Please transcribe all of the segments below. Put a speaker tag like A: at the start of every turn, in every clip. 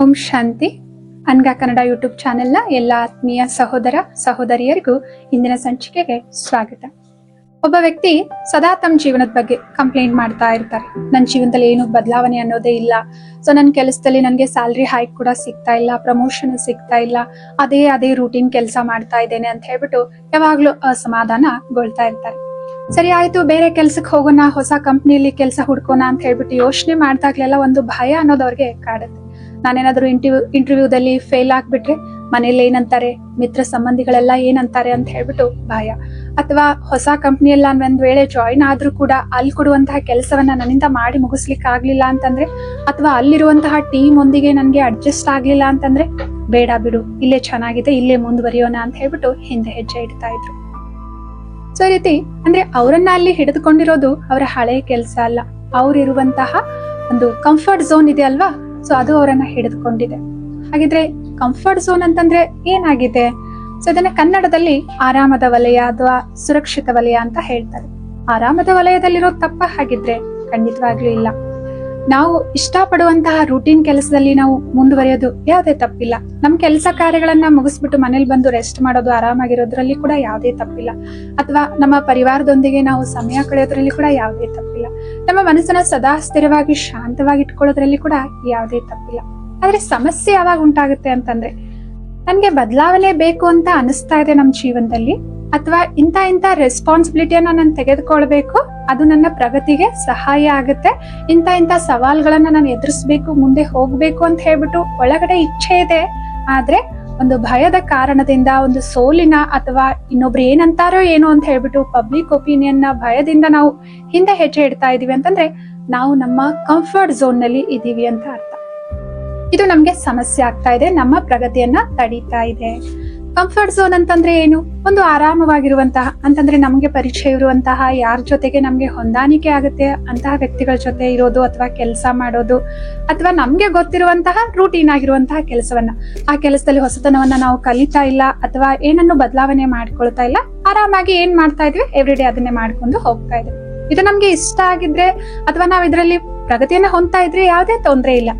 A: ಓಂ ಶಾಂತಿ. ಅನ್ಗಾ Kannada YouTube ಚಾನೆಲ್ನ ಎಲ್ಲ ಆತ್ಮೀಯ ಸಹೋದರ ಸಹೋದರಿಯರಿಗೂ ಇಂದಿನ ಸಂಚಿಕೆಗೆ ಸ್ವಾಗತ. ಒಬ್ಬ ವ್ಯಕ್ತಿ ಸದಾ ತಮ್ಮ ಜೀವನದ ಬಗ್ಗೆ ಕಂಪ್ಲೇಂಟ್ ಮಾಡ್ತಾ ಇರ್ತಾರೆ. ನನ್ನ ಜೀವನದಲ್ಲಿ ಏನು ಬದಲಾವಣೆ ಅನ್ನೋದೇ ಇಲ್ಲ. ಸೊ ನನ್ನ ಕೆಲಸದಲ್ಲಿ ನನಗೆ ಸ್ಯಾಲ್ರಿ ಹೈಕ್ ಕೂಡ ಸಿಗ್ತಾ ಇಲ್ಲ, ಪ್ರಮೋಷನ್ ಸಿಗ್ತಾ ಇಲ್ಲ, ಅದೇ ರೂಟೀನ್ ಕೆಲಸ ಮಾಡ್ತಾ ಇದ್ದೇನೆ ಅಂತ ಹೇಳ್ಬಿಟ್ಟು ಯಾವಾಗ್ಲೂ ಅಸಮಾಧಾನಗೊಳ್ತಾ ಇರ್ತಾರೆ. ಸರಿ ಆಯ್ತು, ಬೇರೆ ಕೆಲ್ಸಕ್ಕೆ ಹೋಗೋಣ, ಹೊಸ ಕಂಪ್ನಿಯಲ್ಲಿ ಕೆಲಸ ಹುಡ್ಕೋಣ ಅಂತ ಹೇಳ್ಬಿಟ್ಟು ಯೋಚನೆ ಮಾಡ್ದಾಗ್ಲೆಲ್ಲ ಒಂದು ಭಯ ಅನ್ನೋದು ಅವ್ರಿಗೆ ಕಾಡುತ್ತೆ. ನಾನೇನಾದ್ರೂ ಇಂಟರ್ವ್ಯೂದಲ್ಲಿ ಫೇಲ್ ಆಗ್ಬಿಟ್ರೆ ಮನೇಲಿ ಏನಂತಾರೆ, ಮಿತ್ರ ಸಂಬಂಧಿಗಳೆಲ್ಲ ಏನಂತಾರೆ ಅಂತ ಹೇಳ್ಬಿಟ್ಟು ಭಯ. ಅಥವಾ ಹೊಸ ಕಂಪ್ನಿಯಲ್ಲ ಒಂದ್ ವೇಳೆ ಜಾಯಿನ್ ಆದ್ರೂ ಕೂಡ ಅಲ್ಲಿ ಕೊಡುವಂತಹ ಕೆಲಸವನ್ನ ನನ್ನಿಂದ ಮಾಡಿ ಮುಗಿಸ್ಲಿಕ್ಕೆ ಆಗ್ಲಿಲ್ಲ ಅಂತಂದ್ರೆ, ಅಥವಾ ಅಲ್ಲಿರುವಂತಹ ಟೀಮ್ ಒಂದಿಗೆ ನನ್ಗೆ ಅಡ್ಜಸ್ಟ್ ಆಗ್ಲಿಲ್ಲ ಅಂತಂದ್ರೆ, ಬೇಡ ಬಿಡು, ಇಲ್ಲೇ ಚೆನ್ನಾಗಿದೆ, ಇಲ್ಲೇ ಮುಂದುವರಿಯೋಣ ಅಂತ ಹೇಳ್ಬಿಟ್ಟು ಹಿಂದೆ ಹೆಜ್ಜೆ ಇಡ್ತಾ ಇದ್ರು. ಸೊ ಈ ರೀತಿ ಅಂದ್ರೆ ಅವರನ್ನ ಅಲ್ಲಿ ಹಿಡಿದುಕೊಂಡಿರೋದು ಅವರ ಹಳೆಯ ಕೆಲಸ ಅಲ್ಲ, ಅವ್ರಿರುವಂತಹ ಒಂದು ಕಂಫರ್ಟ್ ಝೋನ್ ಇದೆ ಅಲ್ವಾ, ಸೊ ಅದು ಅವರನ್ನ ಹಿಡಿದುಕೊಂಡಿದೆ. ಹಾಗಿದ್ರೆ ಕಂಫರ್ಟ್ ಝೋನ್ ಅಂತಂದ್ರೆ ಏನಾಗಿದೆ? ಸೊ ಇದನ್ನ ಕನ್ನಡದಲ್ಲಿ ಆರಾಮದ ವಲಯ ಅಥವಾ ಸುರಕ್ಷಿತ ವಲಯ ಅಂತ ಹೇಳ್ತಾರೆ. ಆರಾಮದ ವಲಯದಲ್ಲಿರೋ ತಪ್ಪ ಹಾಗಿದ್ರೆ ಖಂಡಿತವಾಗ್ಲೂ ಇಲ್ಲ. ನಾವು ಇಷ್ಟಪಡುವಂತಹ ರೂಟೀನ್ ಕೆಲಸದಲ್ಲಿ ನಾವು ಮುಂದುವರಿಯೋದು ಯಾವುದೇ ತಪ್ಪಿಲ್ಲ. ನಮ್ ಕೆಲಸ ಕಾರ್ಯಗಳನ್ನ ಮುಗಿಸ್ಬಿಟ್ಟು ಮನೇಲಿ ಬಂದು ರೆಸ್ಟ್ ಮಾಡೋದು, ಆರಾಮಾಗಿರೋದ್ರಲ್ಲಿ ಕೂಡ ಯಾವುದೇ ತಪ್ಪಿಲ್ಲ. ಅಥವಾ ನಮ್ಮ ಪರಿವಾರದೊಂದಿಗೆ ನಾವು ಸಮಯ ಕಳೆಯೋದ್ರಲ್ಲಿ ಕೂಡ ಯಾವುದೇ ತಪ್ಪಿಲ್ಲ. ನಮ್ಮ ಮನಸ್ಸನ್ನ ಸದಾ ಸ್ಥಿರವಾಗಿ ಶಾಂತವಾಗಿ ಇಟ್ಕೊಳ್ಳೋದ್ರಲ್ಲಿ ಕೂಡ ಯಾವುದೇ ತಪ್ಪಿಲ್ಲ. ಆದ್ರೆ ಸಮಸ್ಯೆ ಯಾವಾಗ ಉಂಟಾಗುತ್ತೆ ಅಂತಂದ್ರೆ, ನನ್ಗೆ ಬದಲಾವಣೆ ಬೇಕು ಅಂತ ಅನಿಸ್ತಾ ಇದೆ ನಮ್ಮ ಜೀವನದಲ್ಲಿ, ಅಥವಾ ಇಂಥ ರೆಸ್ಪಾನ್ಸಿಬಿಲಿಟಿಯನ್ನ ನಾನು ತೆಗೆದುಕೊಳ್ಬೇಕು, ಅದು ನನ್ನ ಪ್ರಗತಿಗೆ ಸಹಾಯ ಆಗುತ್ತೆ, ಇಂಥ ಸವಾಲ್ಗಳನ್ನ ನಾನು ಎದುರಿಸ್ಬೇಕು, ಮುಂದೆ ಹೋಗ್ಬೇಕು ಅಂತ ಹೇಳ್ಬಿಟ್ಟು ಒಳಗಡೆ ಇಚ್ಛೆ ಇದೆ. ಆದ್ರೆ ಒಂದು ಭಯದ ಕಾರಣದಿಂದ, ಒಂದು ಸೋಲಿನ ಅಥವಾ ಇನ್ನೊಬ್ರು ಏನಂತಾರೋ ಏನೋ ಅಂತ ಹೇಳ್ಬಿಟ್ಟು ಪಬ್ಲಿಕ್ ಒಪಿನಿಯನ್ ನ ಭಯದಿಂದ ನಾವು ಹಿಂದೆ ಹೆಜ್ಜೆ ಇಡ್ತಾ ಇದೀವಿ ಅಂತಂದ್ರೆ, ನಾವು ನಮ್ಮ ಕಂಫರ್ಟ್ ಝೋನ್ ನಲ್ಲಿ ಇದೀವಿ ಅಂತ ಅರ್ಥ. ಇದು ನಮ್ಗೆ ಸಮಸ್ಯೆ ಆಗ್ತಾ ಇದೆ, ನಮ್ಮ ಪ್ರಗತಿಯನ್ನ ತಡೀತಾ ಇದೆ. ಕಂಫರ್ಟ್ ಝೋನ್ ಅಂತಂದ್ರೆ ಏನು? ಒಂದು ಆರಾಮವಾಗಿರುವಂತಹ, ಅಂತಂದ್ರೆ ನಮ್ಗೆ ಪರಿಚಯ ಇರುವಂತಹ, ಯಾರ ಜೊತೆಗೆ ನಮ್ಗೆ ಹೊಂದಾಣಿಕೆ ಆಗುತ್ತೆ ಅಂತಹ ವ್ಯಕ್ತಿಗಳ ಜೊತೆ ಇರೋದು, ಅಥವಾ ಕೆಲಸ ಮಾಡೋದು, ಅಥವಾ ನಮ್ಗೆ ಗೊತ್ತಿರುವಂತಹ ರೂಟೀನ್ ಆಗಿರುವಂತಹ ಕೆಲಸವನ್ನ, ಆ ಕೆಲಸದಲ್ಲಿ ಹೊಸತನವನ್ನ ನಾವು ಕಲಿತಾ ಇಲ್ಲ, ಅಥವಾ ಏನನ್ನು ಬದಲಾವಣೆ ಮಾಡ್ಕೊಳ್ತಾ ಇಲ್ಲ, ಆರಾಮಾಗಿ ಏನ್ ಮಾಡ್ತಾ ಇದ್ವಿ ಎವ್ರಿಡೇ ಅದನ್ನೇ ಮಾಡ್ಕೊಂಡು ಹೋಗ್ತಾ ಇದ್ವಿ. ಇದು ನಮ್ಗೆ ಇಷ್ಟ ಆಗಿದ್ರೆ, ಅಥವಾ ನಾವ್ ಇದರಲ್ಲಿ ಪ್ರಗತಿಯನ್ನ ಹೊಂದ್ತಾ ಇದ್ರೆ ಯಾವುದೇ ತೊಂದ್ರೆ ಇಲ್ಲ.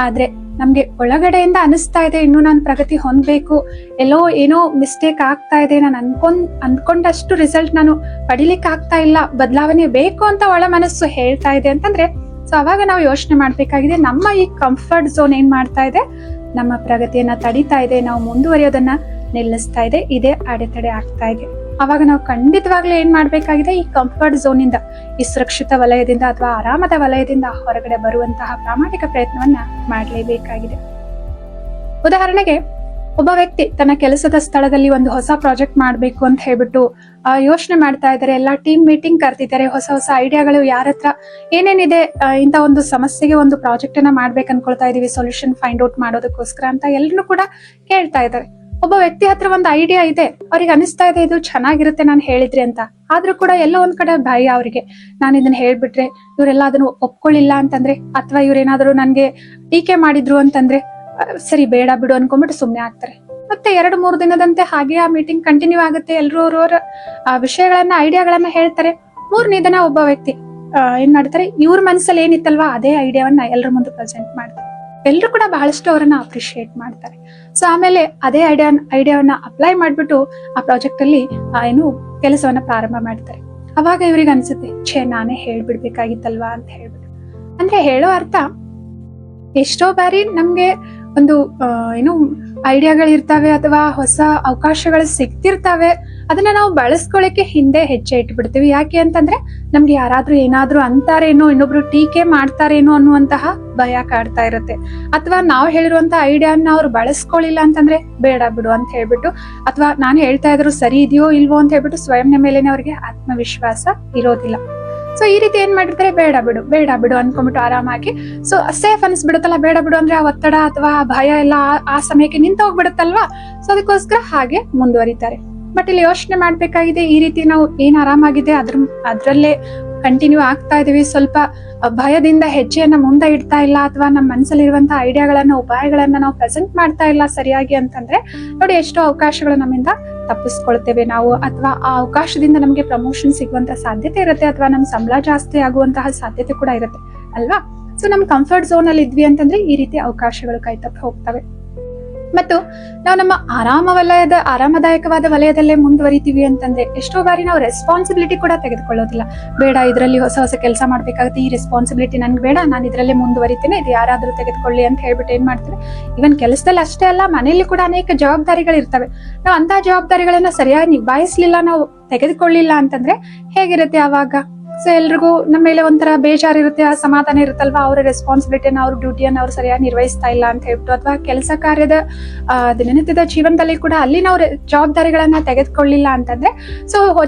A: ಆದ್ರೆ ನಮ್ಗೆ ಒಳಗಡೆಯಿಂದ ಅನಿಸ್ತಾ ಇದೆ, ಇನ್ನು ನಾನು ಪ್ರಗತಿ ಹೊಂದ್ಬೇಕು, ಎಲ್ಲೋ ಏನೋ ಮಿಸ್ಟೇಕ್ ಆಗ್ತಾ ಇದೆ, ನಾನು ಅಂದ್ಕೊಂಡಷ್ಟು ರಿಸಲ್ಟ್ ನಾನು ಪಡಿಲಿಕ್ಕೆ ಆಗ್ತಾ ಇಲ್ಲ, ಬದಲಾವಣೆ ಬೇಕು ಅಂತ ಒಳ ಮನಸ್ಸು ಹೇಳ್ತಾ ಇದೆ ಅಂತಂದ್ರೆ, ಸೊ ಅವಾಗ ನಾವು ಯೋಚನೆ ಮಾಡ್ಬೇಕಾಗಿದೆ, ನಮ್ಮ ಈ ಕಂಫರ್ಟ್ ಝೋನ್ ಏನ್ ಮಾಡ್ತಾ ಇದೆ, ನಮ್ಮ ಪ್ರಗತಿಯನ್ನ ತಡೀತಾ ಇದೆ, ನಾವು ಮುಂದುವರಿಯೋದನ್ನ ನಿಲ್ಲಿಸ್ತಾ ಇದೆ, ಇದೇ ಅಡೆತಡೆ ಆಗ್ತಾ ಇದೆ. ಅವಾಗ ನಾವು ಖಂಡಿತವಾಗ್ಲೂ ಏನ್ ಮಾಡ್ಬೇಕಾಗಿದೆ, ಈ ಕಂಫರ್ಟ್ ಝೋನ್ ಇಂದ, ಈ ಸುರಕ್ಷಿತ ವಲಯದಿಂದ ಅಥವಾ ಆರಾಮದ ವಲಯದಿಂದ ಹೊರಗಡೆ ಬರುವಂತಹ ಪ್ರಾಮಾಣಿಕ ಪ್ರಯತ್ನವನ್ನ ಮಾಡಲೇಬೇಕಾಗಿದೆ. ಉದಾಹರಣೆಗೆ, ಒಬ್ಬ ವ್ಯಕ್ತಿ ತನ್ನ ಕೆಲಸದ ಸ್ಥಳದಲ್ಲಿ ಒಂದು ಹೊಸ ಪ್ರಾಜೆಕ್ಟ್ ಮಾಡ್ಬೇಕು ಅಂತ ಹೇಳ್ಬಿಟ್ಟು ಯೋಚನೆ ಮಾಡ್ತಾ ಇದ್ದಾರೆ. ಎಲ್ಲಾ ಟೀಮ್ ಮೀಟಿಂಗ್ ಕರ್ತಿದ್ದಾರೆ, ಹೊಸ ಐಡಿಯಾಗಳು ಯಾರ ಹತ್ರ ಏನೇನಿದೆ, ಇಂತ ಒಂದು ಸಮಸ್ಯೆಗೆ ಒಂದು ಪ್ರಾಜೆಕ್ಟ್ ಅನ್ನ ಮಾಡ್ಬೇಕು ಅನ್ಕೊಳ್ತಾ ಇದೀವಿ, ಸೊಲ್ಯೂಷನ್ ಫೈಂಡ್ ಔಟ್ ಮಾಡೋದಕ್ಕೋಸ್ಕರ ಅಂತ ಎಲ್ಲರೂ ಕೂಡ ಕೇಳ್ತಾ ಇದ್ದಾರೆ. ಒಬ್ಬ ವ್ಯಕ್ತಿ ಹತ್ರ ಒಂದು ಐಡಿಯಾ ಇದೆ, ಅವ್ರಿಗೆ ಅನಿಸ್ತಾ ಇದೆ ಇದು ಚೆನ್ನಾಗಿರುತ್ತೆ ನಾನು ಹೇಳಿದ್ರಿ ಅಂತ. ಆದ್ರೂ ಕೂಡ ಎಲ್ಲೋ ಒಂದ್ ಕಡೆ ಭಯ ಅವ್ರಿಗೆ, ನಾನು ಇದನ್ನ ಹೇಳ್ಬಿಟ್ರೆ ಇವರೆಲ್ಲ ಅದನ್ನು ಒಪ್ಕೊಳ್ಳಿಲ್ಲ ಅಂತಂದ್ರೆ, ಅಥವಾ ಇವ್ರೇನಾದ್ರು ನನ್ಗೆ ಟೀಕೆ ಮಾಡಿದ್ರು ಅಂತಂದ್ರೆ, ಸರಿ ಬೇಡ ಬಿಡು ಅನ್ಕೊಂಡ್ಬಿಟ್ಟು ಸುಮ್ನೆ ಆಗ್ತಾರೆ. ಮತ್ತೆ 2-3 ದಿನದಂತೆ ಹಾಗೆ ಆ ಮೀಟಿಂಗ್ ಕಂಟಿನ್ಯೂ ಆಗುತ್ತೆ. ಎಲ್ರು ಅವ್ರವ್ರ ವಿಷಯಗಳನ್ನ, ಐಡಿಯಾಗಳನ್ನ ಹೇಳ್ತಾರೆ. 3ನೇ ದಿನ ಒಬ್ಬ ವ್ಯಕ್ತಿ ಏನ್ ಮಾಡ್ತಾರೆ, ಇವ್ರ ಮನಸ್ಸಲ್ಲಿ ಏನಿತ್ತಲ್ವಾ ಅದೇ ಐಡಿಯಾವನ್ನ ಎಲ್ಲರ ಮುಂದೆ ಪ್ರೆಸೆಂಟ್ ಮಾಡ್ತಾರೆ. ಎಲ್ರು ಕೂಡ ಬಹಳಷ್ಟು ಅವರನ್ನ ಅಪ್ರಿಶಿಯೇಟ್ ಮಾಡ್ತಾರೆ. ಸೊ ಆಮೇಲೆ ಅದೇ ಐಡಿಯಾವನ್ನ ಅಪ್ಲೈ ಮಾಡ್ಬಿಟ್ಟು ಆ ಪ್ರಾಜೆಕ್ಟ್ ಅಲ್ಲಿ ಏನು ಕೆಲಸವನ್ನ ಪ್ರಾರಂಭ ಮಾಡ್ತಾರೆ. ಅವಾಗ ಇವ್ರಿಗೆ ಅನ್ಸುತ್ತೆ, ನಾನೇ ಹೇಳ್ಬಿಡ್ಬೇಕಾಗಿತ್ತಲ್ವಾ ಅಂತ ಹೇಳ್ಬಿಟ್ಟು. ಅಂದ್ರೆ ಹೇಳೋ ಅರ್ಥ, ಎಷ್ಟೋ ಬಾರಿ ನಮ್ಗೆ ಒಂದು ಏನು ಐಡಿಯಾಗಳಿರ್ತಾವೆ, ಅಥವಾ ಹೊಸ ಅವಕಾಶಗಳು ಸಿಗ್ತಿರ್ತಾವೆ, ಅದನ್ನ ನಾವು ಬಳಸ್ಕೊಳ್ಳಿಕ್ಕೆ ಹಿಂದೆ ಹೆಜ್ಜೆ ಇಟ್ಬಿಡ್ತೀವಿ. ಯಾಕೆ ಅಂತಂದ್ರೆ, ನಮ್ಗೆ ಯಾರಾದ್ರೂ ಏನಾದ್ರೂ ಅಂತಾರೇನೋ, ಇನ್ನೊಬ್ರು ಟೀಕೆ ಮಾಡ್ತಾರೇನೋ ಅನ್ನುವಂತಹ ಭಯ ಕಾಡ್ತಾ ಇರುತ್ತೆ. ಅಥವಾ ನಾವು ಹೇಳಿರುವಂತಹ ಐಡಿಯಾನ ಅವ್ರು ಬಳಸ್ಕೊಳ್ಳಿಲ್ಲ ಅಂತಂದ್ರೆ, ಬೇಡ ಬಿಡು ಅಂತ ಹೇಳ್ಬಿಟ್ಟು, ಅಥವಾ ನಾನು ಹೇಳ್ತಾ ಇದ್ರು ಸರಿ ಇದೆಯೋ ಇಲ್ವೋ ಅಂತ ಹೇಳ್ಬಿಟ್ಟು ಸ್ವಯಂನ ಮೇಲೇನೆ ಅವ್ರಿಗೆ ಆತ್ಮವಿಶ್ವಾಸ ಇರೋದಿಲ್ಲ. ಸೊ ಈ ರೀತಿ ಏನ್ ಮಾಡಿರ್ತಾರೆ, ಬೇಡ ಬಿಡು ಅನ್ಕೊಂಡ್ಬಿಟ್ಟು ಆರಾಮಾಗಿ, ಸೊ ಸೇಫ್ ಅನ್ಸ್ಬಿಡುತ್ತಲ್ಲ, ಬೇಡ ಬಿಡು ಅಂದ್ರೆ ಆ ಒತ್ತಡ ಅಥವಾ ಆ ಭಯ ಎಲ್ಲ ಆ ಸಮಯಕ್ಕೆ ನಿಂತು ಹೋಗ್ಬಿಡುತ್ತಲ್ವಾ. ಸೊ ಅದಕ್ಕೋಸ್ಕರ ಹಾಗೆ ಮುಂದುವರಿತಾರೆ. ಬಟ್ ಇಲ್ಲಿ ಯೋಚನೆ ಮಾಡ್ಬೇಕಾಗಿದೆ, ಈ ರೀತಿ ನಾವು ಏನ್ ಆರಾಮಾಗಿದೆ ಅದ್ರಲ್ಲೇ ಕಂಟಿನ್ಯೂ ಆಗ್ತಾ ಇದೀವಿ, ಸ್ವಲ್ಪ ಭಯದಿಂದ ಹೆಜ್ಜೆಯನ್ನ ಮುಂದೆ ಇಡ್ತಾ ಇಲ್ಲ, ಅಥವಾ ನಮ್ಮ ಮನಸ್ಸಲ್ಲಿರುವಂತಹ ಐಡಿಯಾಗಳನ್ನ, ಉಪಾಯಗಳನ್ನ ನಾವು ಪ್ರೆಸೆಂಟ್ ಮಾಡ್ತಾ ಇಲ್ಲ ಸರಿಯಾಗಿ ಅಂತಂದ್ರೆ, ನೋಡಿ ಎಷ್ಟೋ ಅವಕಾಶಗಳು ನಮ್ಮಿಂದ ತಪ್ಪಿಸ್ಕೊಳ್ತೇವೆ ನಾವು. ಅಥವಾ ಆ ಅವಕಾಶದಿಂದ ನಮ್ಗೆ ಪ್ರಮೋಷನ್ ಸಿಗುವಂತ ಸಾಧ್ಯತೆ ಇರುತ್ತೆ, ಅಥವಾ ನಮ್ ಸಂಬಳ ಜಾಸ್ತಿ ಆಗುವಂತಹ ಸಾಧ್ಯತೆ ಕೂಡ ಇರುತ್ತೆ ಅಲ್ವಾ. ಸೊ ನಮ್ ಕಂಫರ್ಟ್ ಝೋನ್ ಅಲ್ಲಿ ಇದ್ವಿ ಅಂತಂದ್ರೆ ಈ ರೀತಿ ಅವಕಾಶಗಳು ಕೈತಪ್ಪಿ ಹೋಗ್ತವೆ. ಮತ್ತು ನಾವು ನಮ್ಮ ಆರಾಮದಾಯಕವಾದ ವಲಯದಲ್ಲೇ ಮುಂದುವರಿತೀವಿ ಅಂತಂದ್ರೆ ಎಷ್ಟೋ ಬಾರಿ ನಾವು ರೆಸ್ಪಾನ್ಸಿಬಿಲಿಟಿ ಕೂಡ ತೆಗೆದುಕೊಳ್ಳೋದಿಲ್ಲ. ಬೇಡ, ಇದರಲ್ಲಿ ಹೊಸ ಹೊಸ ಕೆಲಸ ಮಾಡ್ಬೇಕಾಗುತ್ತೆ, ಈ ರೆಸ್ಪಾನ್ಸಿಬಿಲಿಟಿ ನನ್ಗೆ ಬೇಡ, ನಾನು ಇದರಲ್ಲೇ ಮುಂದುವರಿತೇನೆ, ಇದು ಯಾರಾದ್ರೂ ತೆಗೆದುಕೊಳ್ಳಿ ಅಂತ ಹೇಳ್ಬಿಟ್ಟು ಏನ್ ಮಾಡ್ತಾರೆ. ಇವನ್ ಕೆಲಸದಲ್ಲಿ ಅಷ್ಟೇ ಅಲ್ಲ, ಮನೆಯಲ್ಲಿ ಕೂಡ ಅನೇಕ ಜವಾಬ್ದಾರಿಗಳು ಇರ್ತವೆ. ನಾವು ಅಂತ ಜವಾಬ್ದಾರಿಗಳನ್ನ ಸರಿಯಾಗಿ ನಿಭಾಯಿಸ್ಲಿಲ್ಲ, ನಾವು ತೆಗೆದುಕೊಳ್ಳಿಲ್ಲ ಅಂತಂದ್ರೆ ಹೇಗಿರುತ್ತೆ ಆವಾಗ? ಸೊ ಎಲ್ರಿಗೂ ನಮ್ಮ ಮೇಲೆ ಒಂಥರ ಬೇಜಾರಿರುತ್ತೆ, ಆ ಸಮಾಧಾನ ಇರುತ್ತಲ್ವಾ, ಅವರ ರೆಸ್ಪಾನ್ಸಿಬಿಲಿಟಿನ, ಅವ್ರ ಡ್ಯೂಟಿಯನ್ನು ಅವ್ರು ಸರಿಯಾಗಿ ನಿರ್ವಹಿಸ್ತಾ ಇಲ್ಲ ಅಂತ ಹೇಳ್ಬಿಟ್ಟು, ಅಥವಾ ಕೆಲಸ ಕಾರ್ಯದ ದಿನನಿತ್ಯದ ಜೀವನದಲ್ಲಿ ಕೂಡ ಅಲ್ಲಿ ನಾವು ಜವಾಬ್ದಾರಿಗಳನ್ನ ತೆಗೆದುಕೊಳ್ಳಿಲ್ಲ ಅಂತಂದ್ರೆ ಸೊ